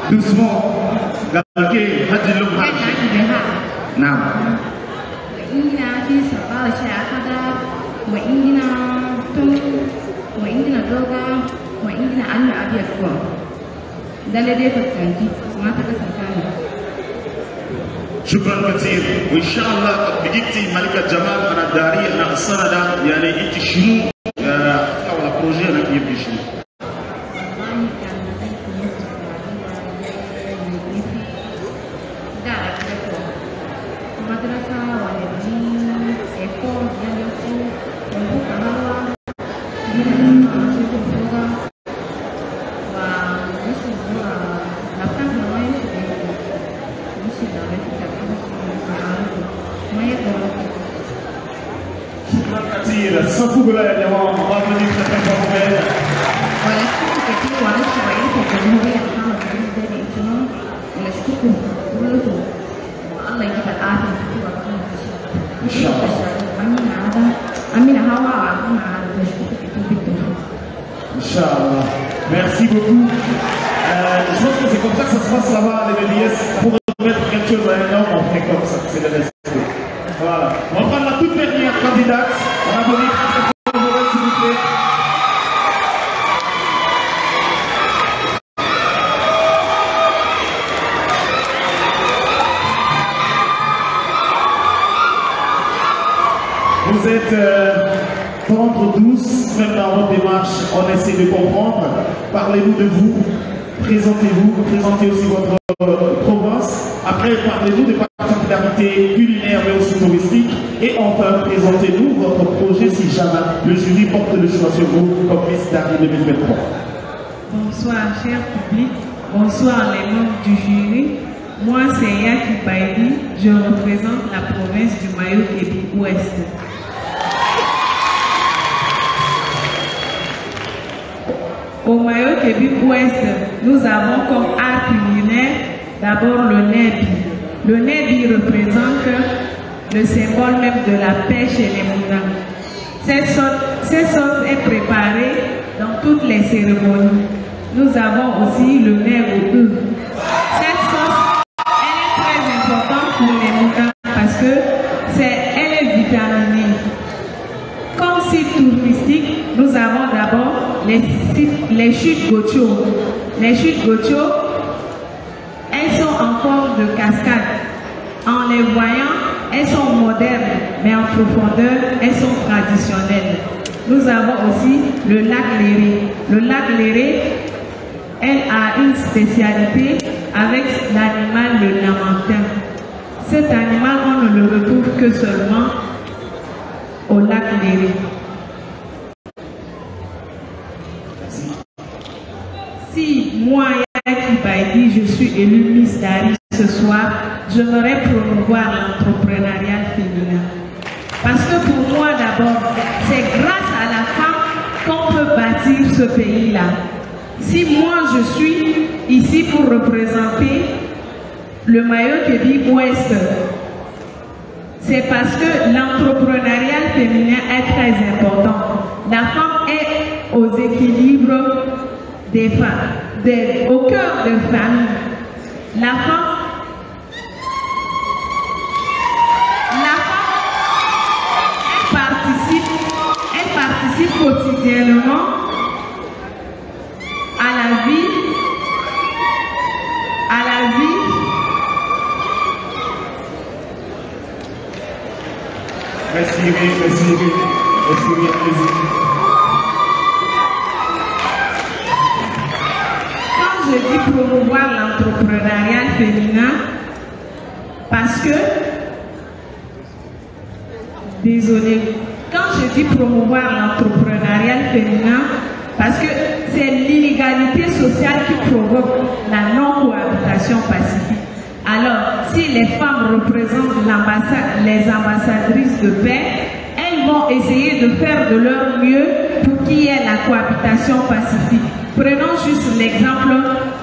Doucement, Galke, Hadji Lomha. Naam. شكرا كثير وان شاء الله بجيتي ملكة جمال انا داري انا السنة يعني انت شنو ولا بروجي انا يبدي شنو Safougula ya jamaa, watu ni kutaka kumbele. Wanashukuru katika wananchi wa Ifa kwa jumuiya kama president nchini. Wanashukuru wetu. Allah ikipa afya kwa kila kitu. Inshallah. Amina hawa hakuna tunashukuru kitu. Inshallah. Merci beaucoup. Je pense que c'est comme ça que ça se passe là-bas les BDS. Pour mettre quelque chose à un homme, on fait comme ça. C'est le respect. Voilà. On va prendre la toute dernière candidate. On a donné s'il vous plaît. Vous êtes tendre, douce, même dans votre démarche, on essaie de comprendre. Parlez-nous de vous, présentez-vous, présentez aussi votre province. Après, parlez-nous de particularités culinaires mais aussi touristiques. Et enfin, présentez-nous votre projet si jamais le jury porte le choix sur vous comme Miss Dari 2023. Bonsoir, cher public. Bonsoir, les membres du jury. Moi, c'est Yaki Baïdi. Je représente la province du Mayo-Kébi-Ouest. Au Mayo-Kébi-Ouest, nous avons comme art culinaire d'abord le Nebi. Le Nebi représente le symbole même de la pêche et les moulins. Cette sauce est préparée dans toutes les cérémonies. Nous avons aussi le Nebi. Cette sauce, elle est très importante pour les moulins parce que elle est vitaminée. Comme site touristique, nous avons d'abord les chutes Gocho. Les chutes Gocho, elles sont en forme de cascade. En les voyant, elles sont modernes, mais en profondeur, elles sont traditionnelles. Nous avons aussi le lac Léré. Le lac Léré, elle a une spécialité avec l'animal le lamantin. Cet animal, on ne le retrouve que seulement au lac Léré. Si moi, Yaki Baïdi, je suis élue Miss Dari ce soir, j'aimerais promouvoir l'entrepreneuriat féminin. Parce que pour moi d'abord, c'est grâce à la femme qu'on peut bâtir ce pays-là. Si moi je suis ici pour représenter le maillot qui dit Ouest, c'est parce que l'entrepreneuriat féminin est très important. La femme est aux équilibres des femmes, au cœur des familles. La femme participe quotidiennement à la vie. Merci, merci. Quand je dis promouvoir l'entrepreneuriat féminin, parce que, désolé, quand je dis promouvoir l'entrepreneuriat féminin, parce que c'est l'inégalité sociale qui provoque la non-cohabitation pacifique. Alors, si les femmes représentent les ambassadrices de paix, elles vont essayer de faire de leur mieux pour qu'il y ait la cohabitation pacifique. Prenons juste l'exemple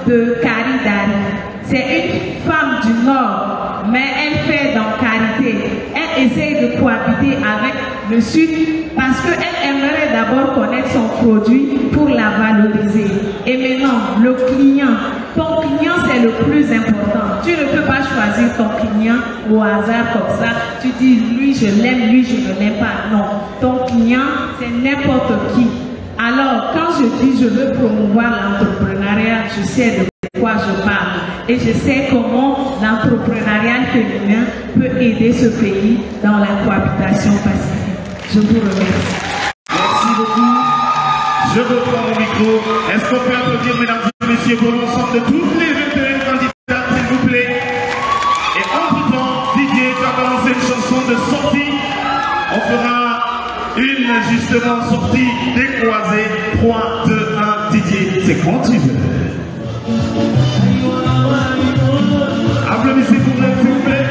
de Kari Dari. C'est une femme du Nord, mais elle fait dans carité. Elle essaye de cohabiter avec le Sud parce qu'elle aimerait d'abord connaître son produit pour la valoriser. Et maintenant, le client. Ton client, c'est le plus important. Tu ne peux pas choisir ton client au hasard comme ça. Tu dis, lui, je l'aime, lui, je ne l'aime pas. Non. Ton client, c'est n'importe qui. Alors, quand je dis, je veux promouvoir l'entrepreneuriat, je sais de quoi je parle. Et je sais comment l'entrepreneuriat féminin peut aider ce pays dans la cohabitation pacifique. Je vous remercie. Merci beaucoup. Je reprends mon micro. Est-ce qu'on peut applaudir, mesdames et messieurs, pour l'ensemble de toutes les 21 candidats, s'il vous plaît? Et entre-temps, Didier va balancer une chanson de sortie. On fera une, justement, sortie décroisée. 3, 2, 1, Didier, c'est quand tu veux. Applaudissez pour elle, s'il vous plaît.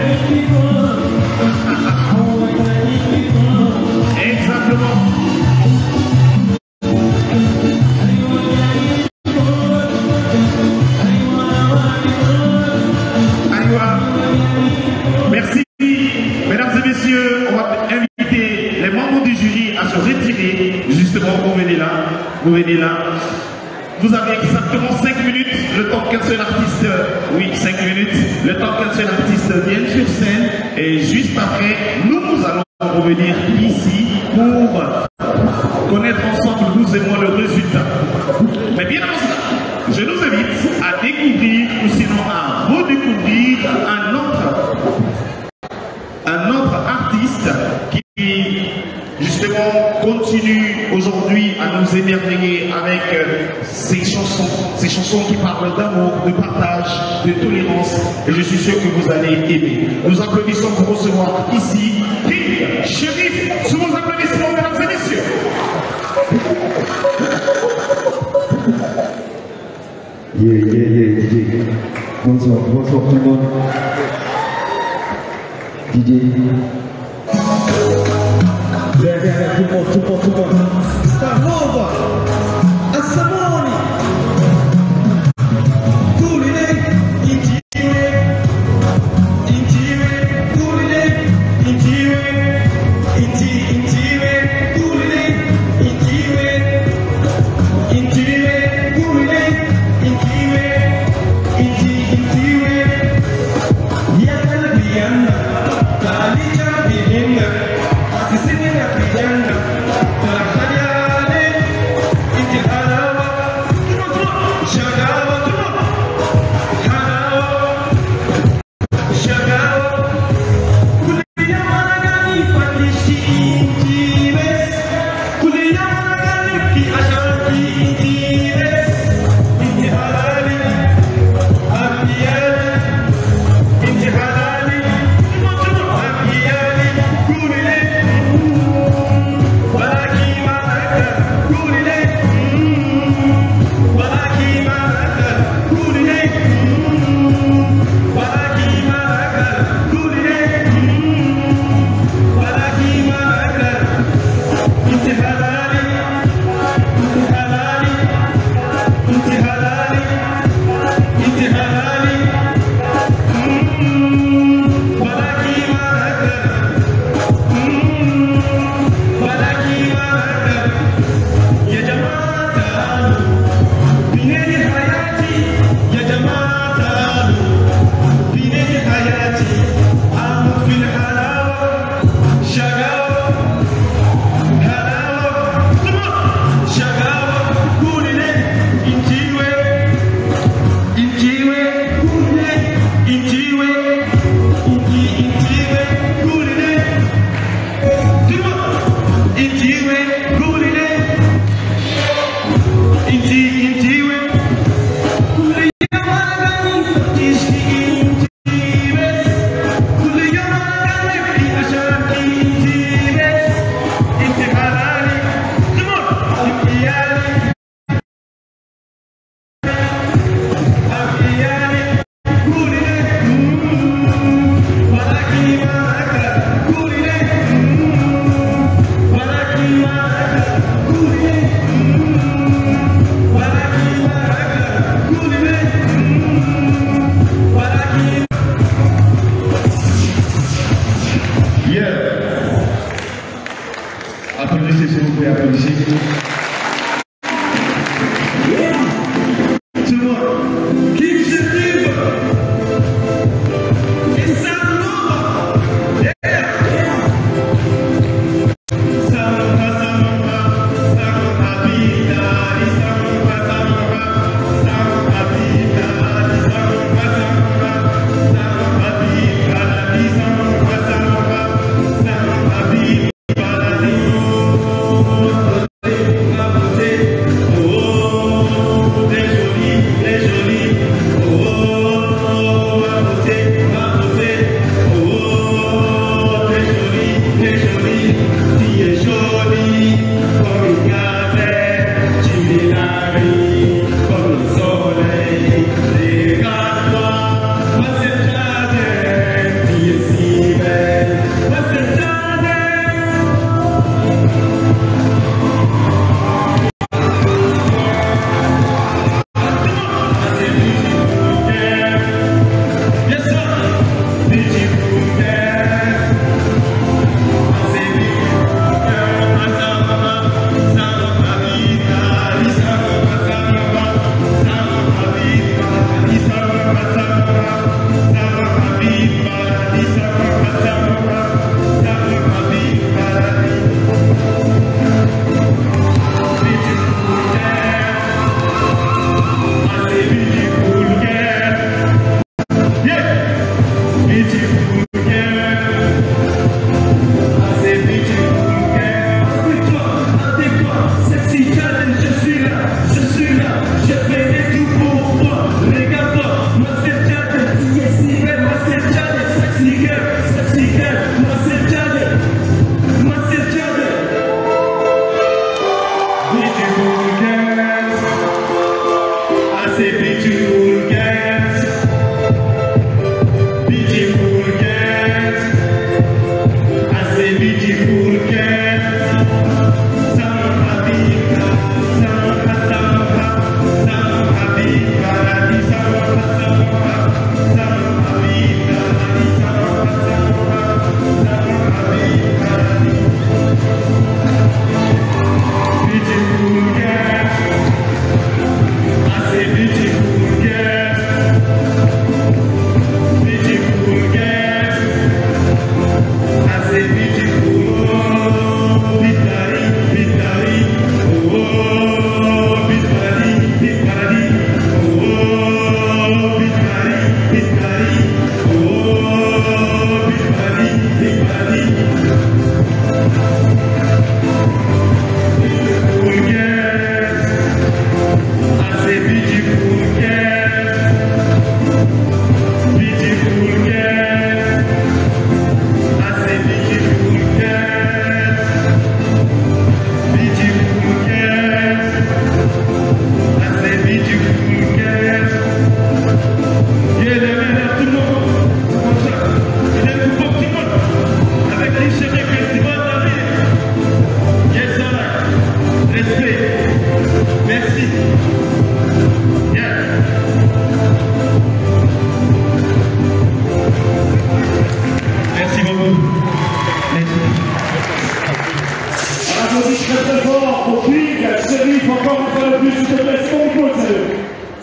Exactement. Merci. Mesdames et messieurs, on va inviter les membres du jury à se retirer. Justement, vous venez là. Vous venez là. Vous avez exactement 5 minutes, le temps qu'un seul artiste, oui, 5 minutes, le temps qu'un seul artiste vienne sur scène. Et juste après, nous allons revenir ici pour connaître ensemble, vous et moi, le résultat. Mais bien avant cela, je nous invite à découvrir, ou sinon à redécouvrir un autre artiste qui justement continue aujourd'hui à nous émerveiller avec ces chansons qui parlent d'amour, de partage, de tolérance, et je suis sûr que vous allez aimer. Nous applaudissons pour recevoir ici King Chérif, sous vos applaudissements, mesdames et messieurs. DJ. Bonsoir tout le monde. DJ. Tout le monde. Starova. Assamoni. Tuline.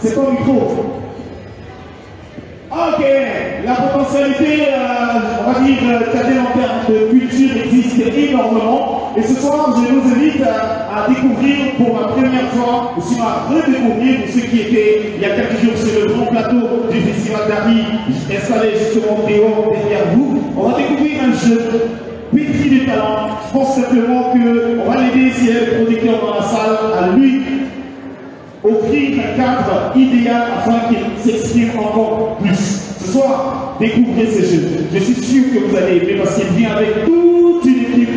C'est pas micro. Ok, la potentialité, on va dire, cadette en termes de culture existe énormément. Et ce soir, je vous invite à découvrir pour la première fois, ou sinon à redécouvrir pour ceux qui étaient il y a quelques jours sur le grand plateau du Festival d'Ari, installé justement dehors derrière vous. On va découvrir un jeu pétri de talent. Je pense simplement qu'on va l'aider si elle est producteur dans la salle à lui offrir un cadre idéal afin qu'il s'exprime encore plus. Ce soir, découvrez ces jeux. Je suis sûr que vous allez aimer parce qu'il vient avec toute une équipe,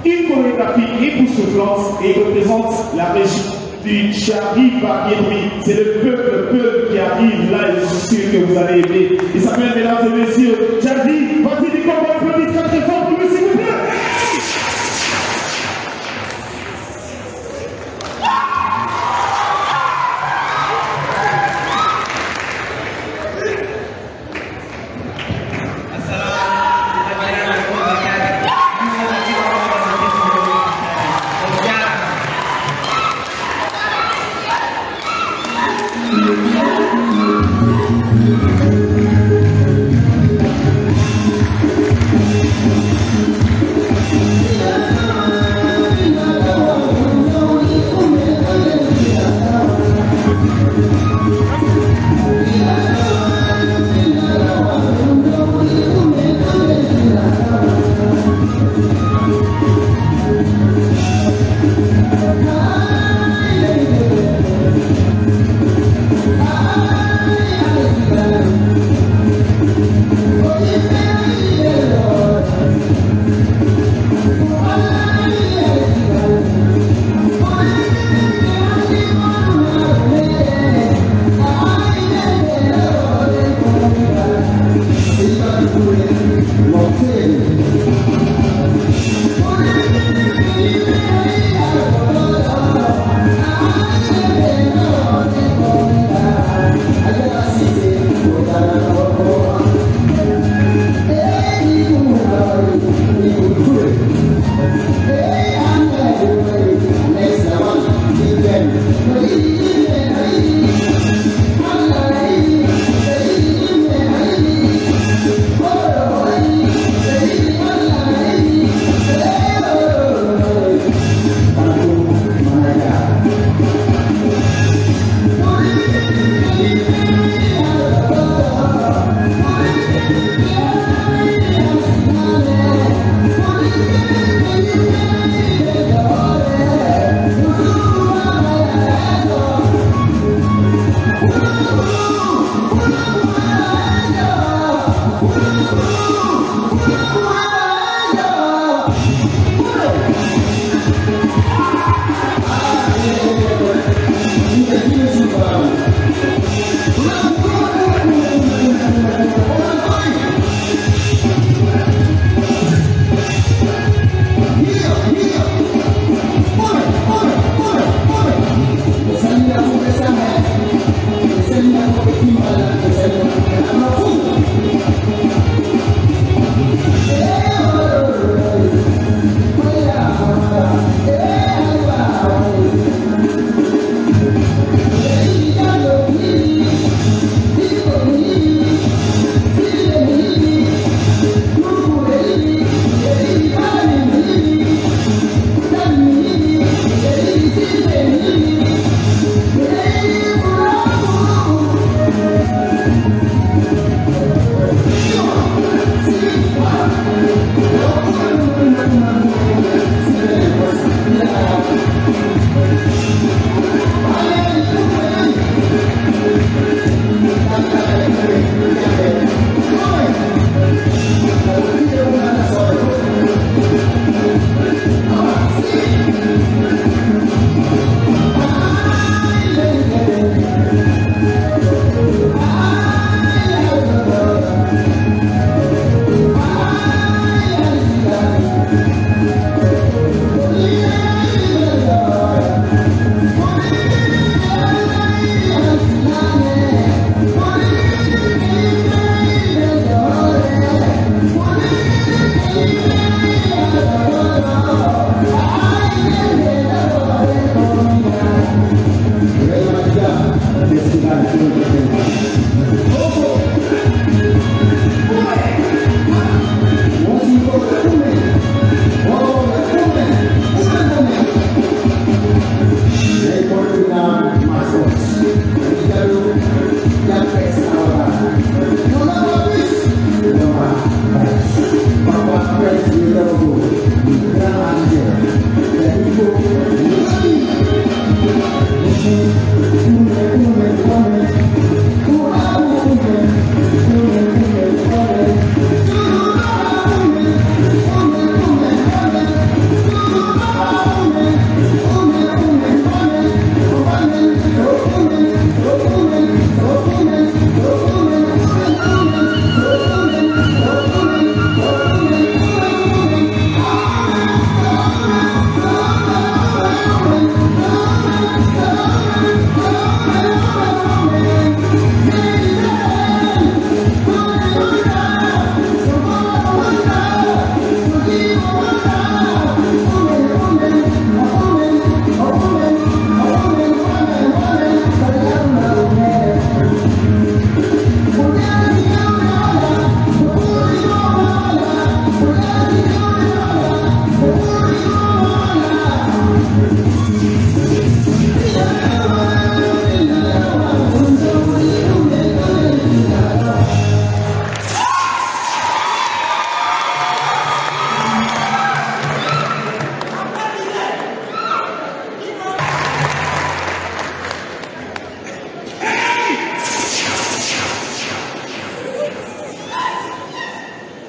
une chorégraphie époustouflante et il représente la région du Chari Barguéry. C'est le peuple qui arrive là et je suis sûr que vous allez aimer. Il s'appelle, mesdames et messieurs, Jadi, parti du combat, applaudit très très fort pour lui, s'il vous plaît.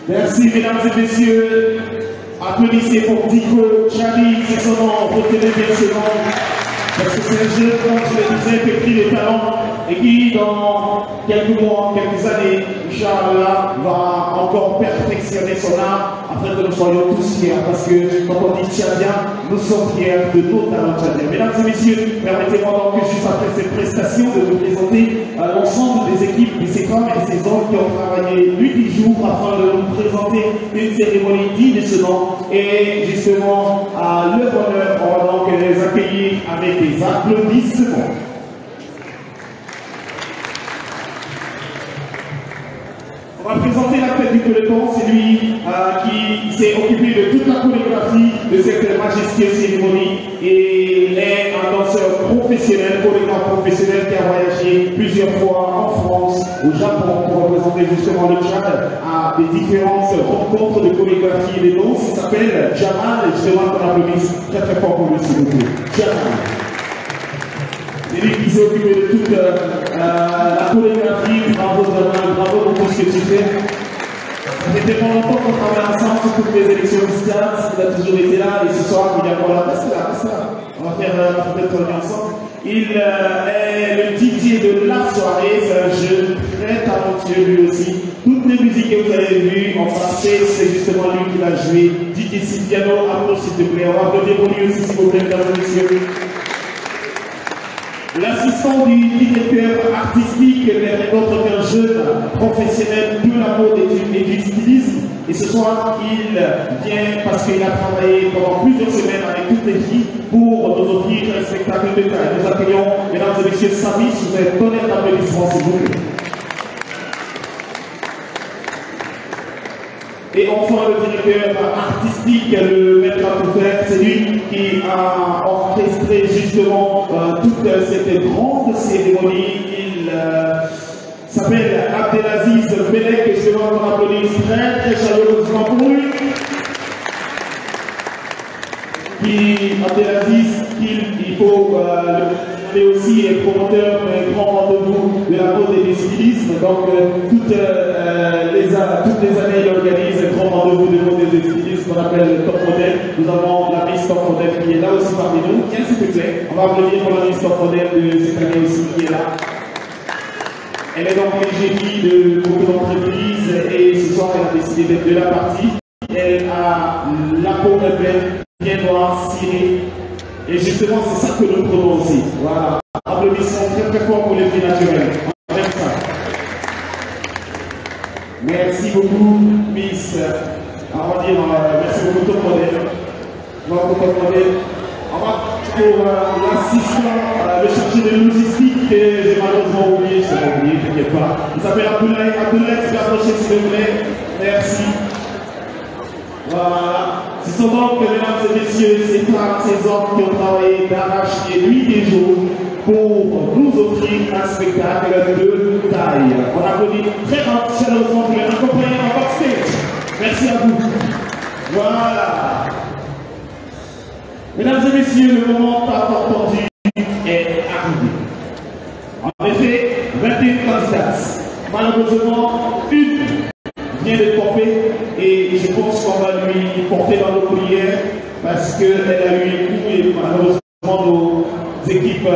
Merci, mesdames et messieurs. Applaudissez pour Dico Chali, c'est son nom, retenez bien ce nom. Parce que c'est un jeune, comme je le disais, qui pris les talents et qui, dans quelques mois, quelques années, Inch'Allah, va encore perfectionner son art afin que nous soyons tous fiers. Parce que, quand on dit tchadien, nous sommes fiers de nos talents tchadiens. Mesdames et messieurs, permettez-moi donc, juste après cette prestation, de vous présenter l'ensemble des équipes, de ces femmes et de ces hommes qui ont travaillé nuit et jour afin de nous présenter une cérémonie digne de ce nom. Et justement, à leur honneur, on va donc les accueillir avec des applaudissements. On va présenter la tête du peloton, c'est lui qui s'est occupé de toute la chorégraphie de cette majestueuse cérémonie. Et il est un danseur professionnel, chorégraphe professionnel qui a voyagé plusieurs fois en France, au Japon, pour représenter justement le Tchad à des différentes rencontres de chorégraphie et de danse. Il s'appelle Jamal, et je demande qu'on applaudisse très très fort pour lui, s'il vous plaît. Jamal. C'est lui qui s'est occupé de toute la chorégraphie. Bravo, bravo pour tout ce que tu fais. C'était pendant longtemps qu'on travaille ensemble sur toutes les élections musicales. Il a toujours été là et ce soir, il y a voilà, reste là. On va faire peut-être ensemble. Il est le DJ de la soirée, c'est un jeune très talentueux lui aussi. Toutes les musiques que vous avez vues en français, c'est justement lui qui l'a joué. DJ Silviano, approche s'il te plaît. On va applaudir pour lui aussi, s'il vous plaît, mesdames et messieurs. L'assistant du directeur artistique n'est autre qu'un jeune professionnel de la mode et du stylisme. Et ce soir, il vient parce qu'il a travaillé pendant plusieurs semaines avec toutes les filles pour nous offrir un spectacle de taille. Nous accueillons, mesdames et messieurs, Samy, sous un tonnerre d'applaudissements, s'il vous plaît. Et enfin, le directeur artistique, le maître à tout faire, c'est lui qui a orchestré justement toute cette grande cérémonie. Il s'appelle Abdelaziz Belek, et je demande qu'on applaudisse très très chaleureusement pour lui. Abdelaziz, il faut le aussi est promoteur d'un grand rendez-vous de la mode et du stylisme. Donc toutes les années, il organise un grand rendez-vous de mode et de stylisme qu'on appelle Top Model. Nous avons la Miss Top Model qui est là aussi parmi nous. Tiens, s'il te plaît, on va applaudir pour la Miss Top Model de cette année aussi qui est là. Elle est donc l'égérie de beaucoup d'entreprises et ce soir elle a décidé d'être de la partie. Elle a la peau pleine, bien noire, cirée. Et justement, c'est ça que nous prenons aussi. Voilà. Applaudissons très très fort pour les filles naturelles. On aime ça. Merci beaucoup, Miss. On va dire merci beaucoup, Top Model. On va pour Top Model. On va pour l'assistant, le chargé de logistique que j'ai malheureusement oublié. Je l'ai oublié, t'inquiète pas. Il s'appelle Abdoulaye. Abdoulaye, tu peux approcher s'il vous plaît. Merci. Voilà. Ce sont donc, mesdames et messieurs, ces femmes, ces hommes qui ont travaillé d'arrache-pied nuit et jour pour nous offrir un spectacle de taille. On applaudit très chaleureusement pour les accompagner en backstage. Merci à vous. Voilà. Mesdames et messieurs, le moment tant attendu est arrivé. En effet, 21 candidates. Malheureusement, une vient de tomber et je pense qu'on va lui porter dans nos prières parce qu'elle a eu un coup et malheureusement nos équipes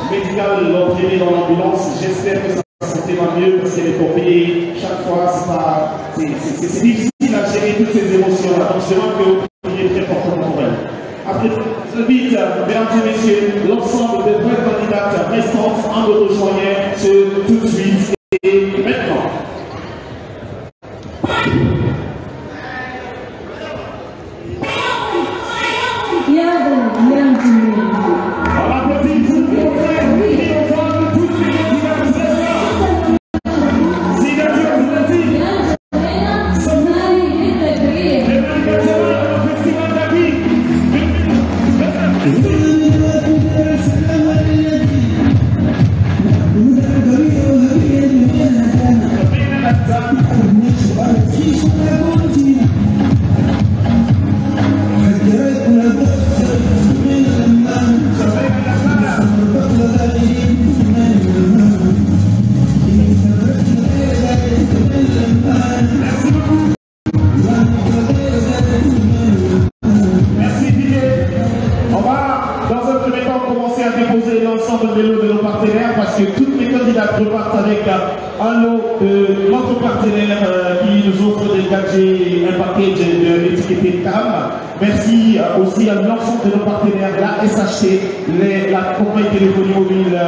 médicales l'ont traînée dans l'ambulance. J'espère que ça s'entendra mieux parce qu'elle est tombée et chaque fois c'est difficile à gérer toutes ces émotions-là. Donc je demande que vous priez très fortement pour elle. Après, j'invite, mesdames et messieurs, l'ensemble des 20 candidates restantes en me rejoignant tout de suite et maintenant. commencer à déposer l'ensemble des lots de nos partenaires parce que toutes les candidates repartent avec un lot de notre partenaire qui nous offre des gadgets, un package de l'étiqueté CAM. Merci aussi à l'ensemble de nos partenaires, la SHT, la compagnie téléphonie mobile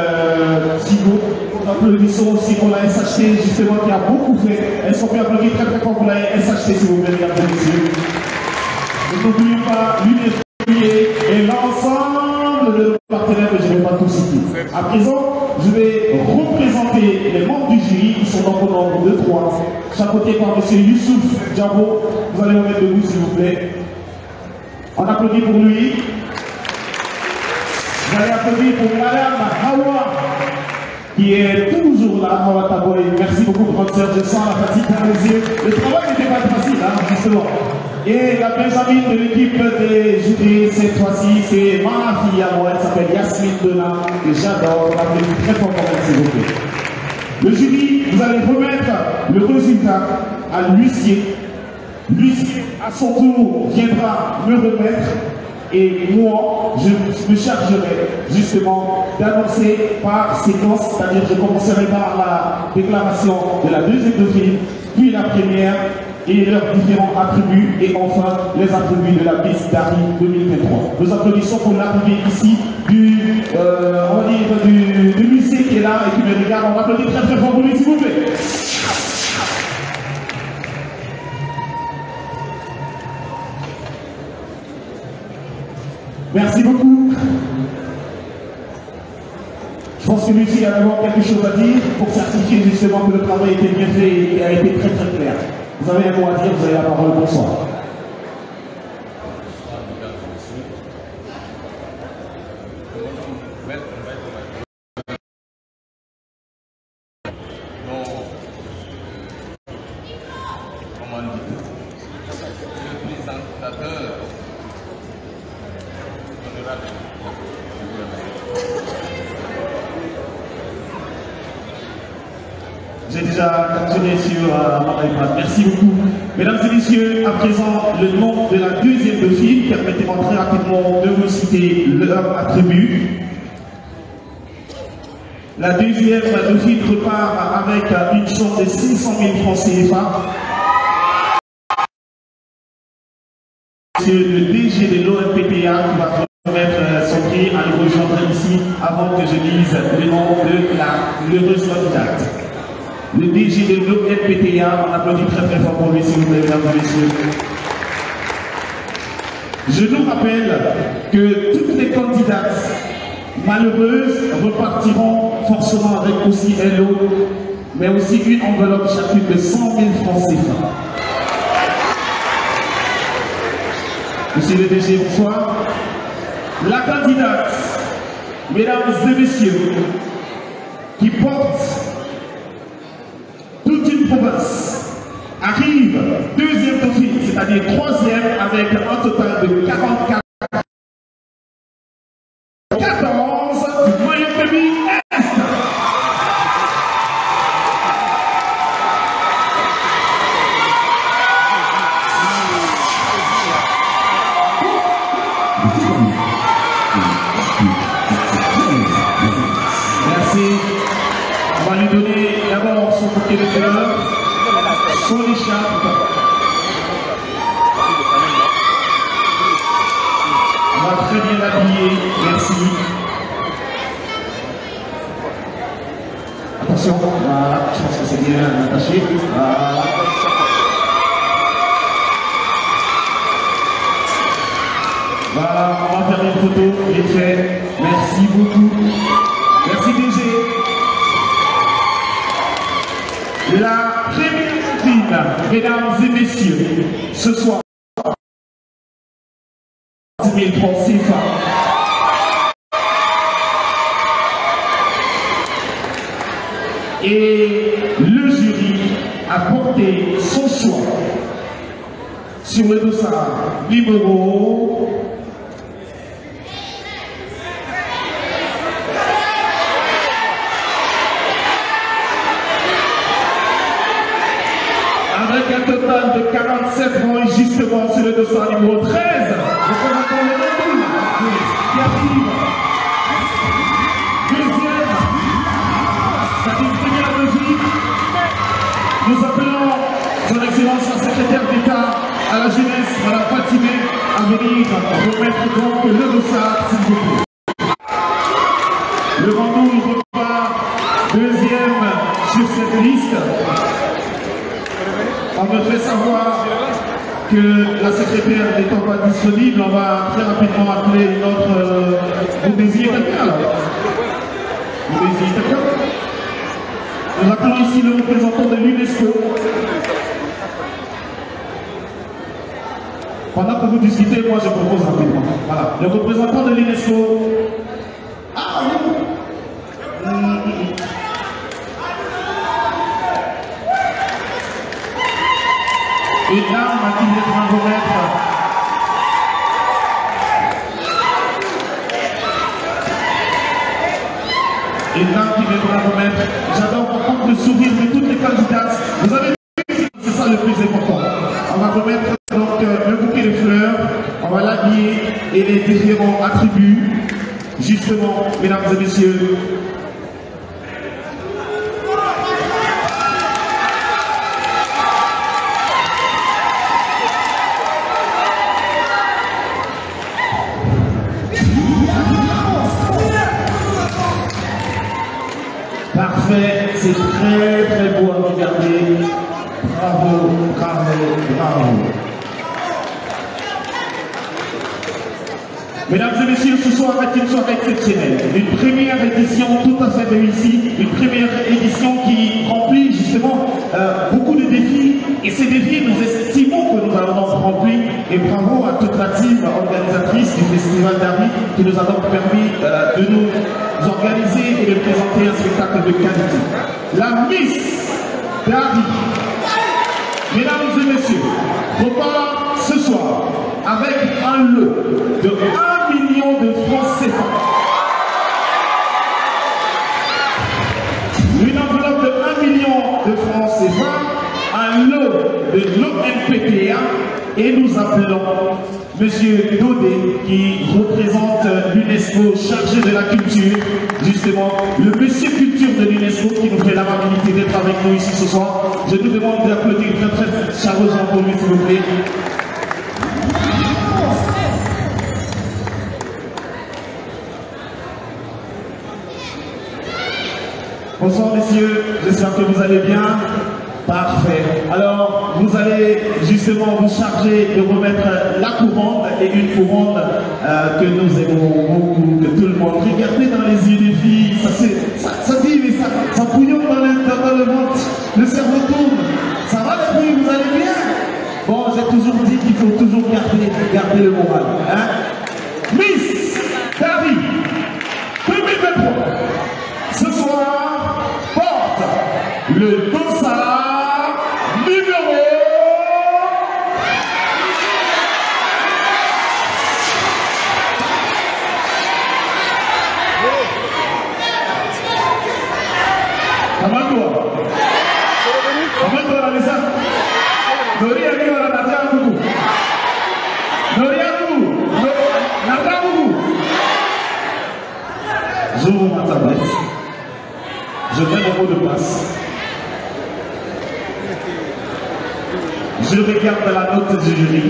Sigo. Nous applaudissons aussi pour la SHT, justement, qui a beaucoup fait. Elles sont bien applaudie très très fort pour la SHT, s'il vous plaît, mesdames et messieurs. N'oublions pas l'UNESCO et l'ensemble de nos partenaires que je ne vais pas tous citer. À présent, je vais représenter les membres du jury qui sont donc au nombre de 3, chapeautés par M. Youssouf Djabo. Vous allez vous mettre debout, s'il vous plaît. On applaudit pour lui. Vous allez applaudir pour Madame Hawa, qui est toujours là, Hawa Taboy. Merci beaucoup, grande sœur. Je sens la fatigue dans les yeux. Le travail n'était pas facile, hein, justement. Et la Benjamin de l'équipe des jurés, cette fois-ci, c'est ma fille à moi. Elle s'appelle Yasmine Dona. Et j'adore. On applaudit très fort pour elle, s'il vous plaît. Le jury, vous allez remettre le résultat à l'huissier. L'huissier, à son tour, viendra me remettre et moi, je me chargerai justement d'annoncer par séquence, c'est-à-dire je commencerai par la déclaration de la deuxième dauphine, puis la première et leurs différents attributs et enfin les attributs de la Miss Dari 2023. Nous applaudissons pour l'arrivée ici on va dire, de l'huissier qui est là et qui me regarde. On applaudit très très fort pour lui, s'il vous plaît. Merci beaucoup. Je pense que Lucie a d'abord quelque chose à dire pour certifier justement que le travail était bien fait et a été très très clair. Vous avez un mot à dire, vous avez la parole. Bonsoir. J'ai déjà capturé sur mon iPad. Merci beaucoup. Mesdames et messieurs, à présent, le nom de la deuxième dauphine. Permettez-moi très rapidement de vous citer leur attribut. La deuxième dauphine repart avec une somme de 500 000 francs CFA. Monsieur le DG de l'OMPPA qui va remettre son prix à nous rejoindre ici avant que je lise le nom de la heureuse candidate. Le DG de l'OMPPA, on applaudit très très fort pour lui, s'il vous plaît, mesdames et messieurs. Je nous rappelle que toutes les candidates malheureuses repartiront forcément avec aussi un lot, mais aussi une enveloppe chacune de 100 000 francs CFA. Monsieur le DG, bonsoir. La candidate, mesdames et messieurs, qui porte toute une province, arrive deuxième dauphine, c'est-à-dire troisième, avec un total de 44 14 du Royaume-Uni Est. Merci. On va lui donner d'abord son bouquet de fleurs, son écharpe. On va très bien l'habiller. Merci. Attention, voilà, je pense que c'est bien attaché. Voilà. Voilà, on va faire une photo, vite fait. Merci beaucoup. Merci DG. La première fille, mesdames et messieurs, ce soir, 10 000 francs CFA. Et le jury a porté son choix sur le dossard numéro avec un total de 47 points justement sur le dossard numéro 13. Représentons le Ndoul qui arrive à la jeunesse, Madame Fatimé, à venir remettre donc le dossard, s'il vous plaît. Le Vendoux repart deuxième sur cette liste. On me fait savoir que la secrétaire n'étant pas disponible, on va très rapidement appeler notre... Vous désirez quelqu'un là? Vous désirez quelqu'un? Nous appelons ici le représentant de l'UNESCO. Pendant que vous discutez, moi je propose rapidement. Voilà. Le représentant de l'UNESCO. Ah oui. Une dame qui viendra remettre j'adore comprendre le sourire de toutes les candidates. Vous avez vu, c'est ça le plus important. On va remettre donc le bouquet de fleurs, on va l'habiller et les différents attributs. Justement, mesdames et messieurs, parfait, c'est très très beau à regarder. Bravo, bravo, bravo. Mesdames et messieurs, ce soir est une soirée exceptionnelle. Une première édition tout à fait réussie. Une première édition qui remplit justement beaucoup de défis. Et ces défis, nous estimons que nous allons donc remplir. Et bravo à toute la team organisatrice du Festival d'Arry qui nous a donc permis de nous organiser et de présenter un spectacle de qualité. La Miss d'Arry, mesdames et messieurs, repart ce soir avec un lot de 1 million de francs CFA. Une enveloppe de 1 million de francs CFA, un lot de l'OMPTA et nous appelons M. Dodé qui représente l'UNESCO chargé de la culture, justement le monsieur culture de l'UNESCO qui nous fait l'amabilité d'être avec nous ici ce soir. Je nous demande d'applaudir très très chaleureusement pour lui s'il vous plaît. Bonsoir messieurs, j'espère que vous allez bien. Parfait. Alors, vous allez justement vous charger de remettre la couronne et une couronne que nous aimons beaucoup, que tout le monde. Regardez dans les yeux des filles, ça dit, mais ça bouillonne dans le ventre, le cerveau tourne. Ça va les filles, vous allez bien? Bon, j'ai toujours dit qu'il faut toujours garder le moral. Hein? Miss D'Arry 2023, ce soir, porte le dossard numéro 1. J'ouvre ma tablette. Je mets le mot de passe. Je regarde la note du jury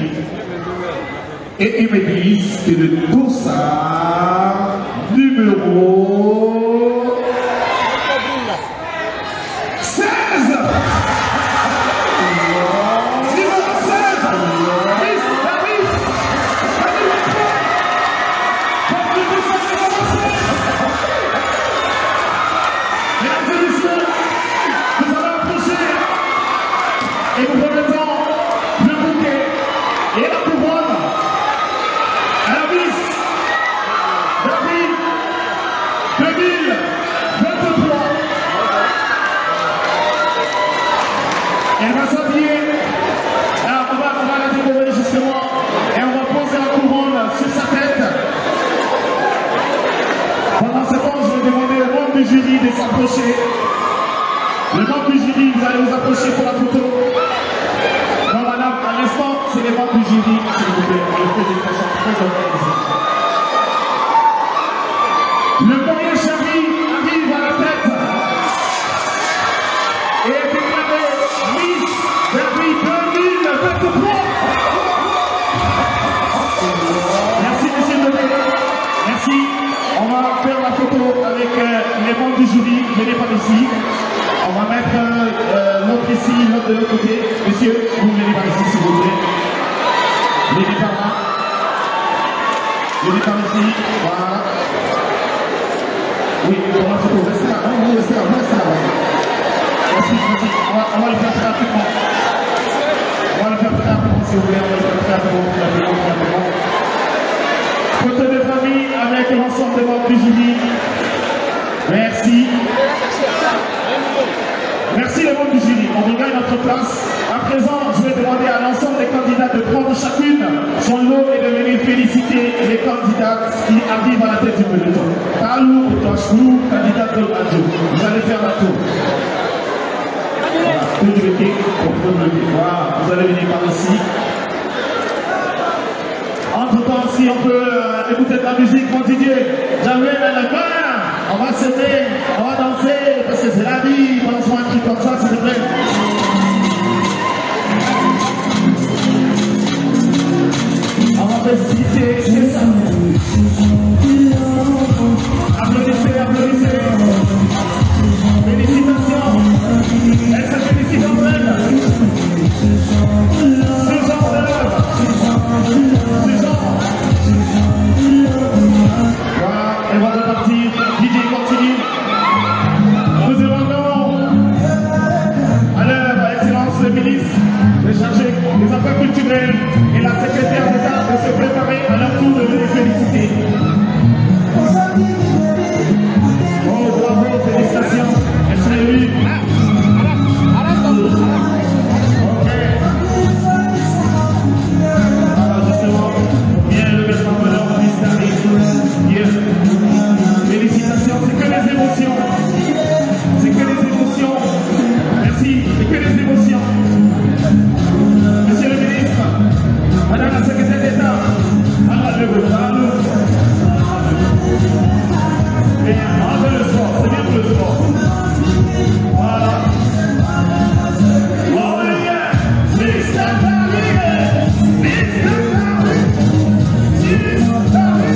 et ils me disent que le dossard numéro 16. Jury de s'approcher. Le membre du jury, vous allez vous approcher pour la photo. Non, madame, à l'instant, c'est les membres du jury, s'il vous plaît. On le fait d'une façon très organisée. Le premier chéri arrive à la tête et est déclaré Miss D'Arry 2023. photo avec les membres du jury. Venez par ici. On va mettre l'autre ici, l'autre de l'autre côté. Monsieur, vous venez par ici s'il vous plaît. Venez par là. Venez par ici. Voilà. Oui, pour la photo. Restez là. Vous restez là. Vous restez là. Merci, merci. On va le faire très rapidement. On va le faire très rapidement s'il vous plaît. On va le faire très rapidement. Photo de famille avec l'ensemble des membres du jury. Merci. Merci les membres du jury. On regagne notre place. À présent, je vais demander à l'ensemble des candidats de prendre chacune son lot et de venir féliciter les candidats qui arrivent à la tête du peloton. Talou, Tochou, candidat de radio. Vous allez faire la tour. Voilà, voilà, vous allez venir par ici. Entre-temps, si on peut écouter de la musique, mon Didier, j'avais la gueule, on va s'aimer, on va danser, parce que c'est la vie, pense-moi un truc comme ça, s'il te plaît. On va féliciter, c'est ça. Applaudissez, applaudissez. Félicitations. Elle se félicite entre elles. Ce genre d'œuvre. Voilà, et voilà partir. DJ continue. Nous demandons à l'heure, Excellence le ministre, de charger des affaires culturelles et la secrétaire d'État de se préparer à leur tour de venir féliciter. Oh, bravo, félicitations. Elle serait élue. Ok. Voilà, justement, bien le vêtement de l'homme, bien. Félicitations, c'est que les émotions. C'est que les émotions. Merci, c'est que les émotions. Monsieur le ministre, madame la secrétaire d'État, madame le gouvernement. Bien, on veut le sport, c'est bien pour le sport. Voilà. Oh, yeah. Mr. Paris, Mr. Paris, Mr. Paris.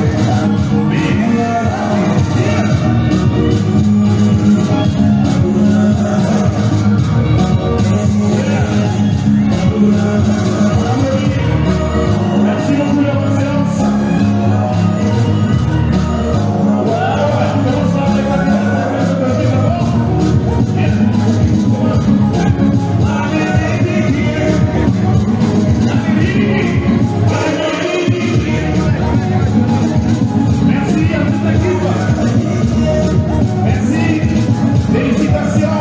Merci beaucoup de votre séance. Merci à toute l'équipe. Merci. Félicitations.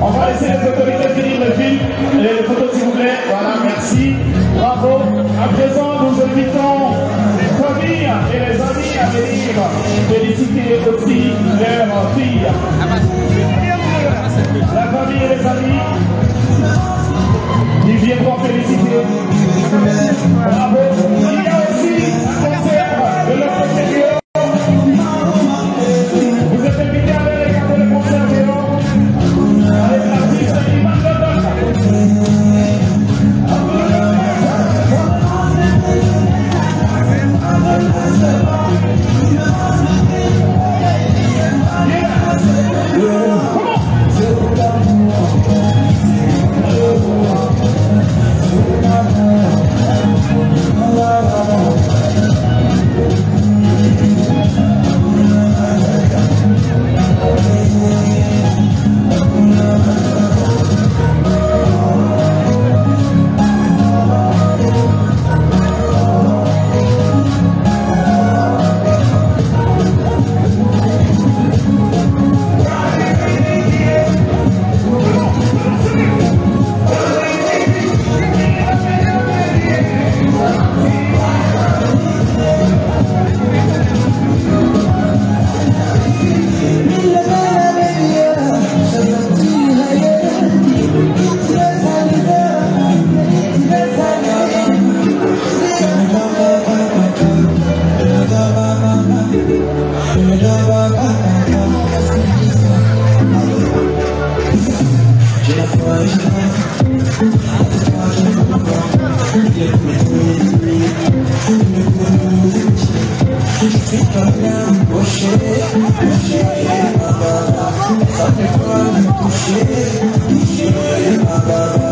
On va laisser les autorités finir le film, les photos s'il vous plaît. Voilà, merci, bravo. À présent, nous invitons les familles et les amis à venir féliciter aussi leurs filles. La famille et les amis, ils viendront féliciter. Bravo. Il y a aussi un concert de leur extérieur. Vous êtes invités à aller regarder le concert dehors avec l'artiste Iman Dodon. touché, touché,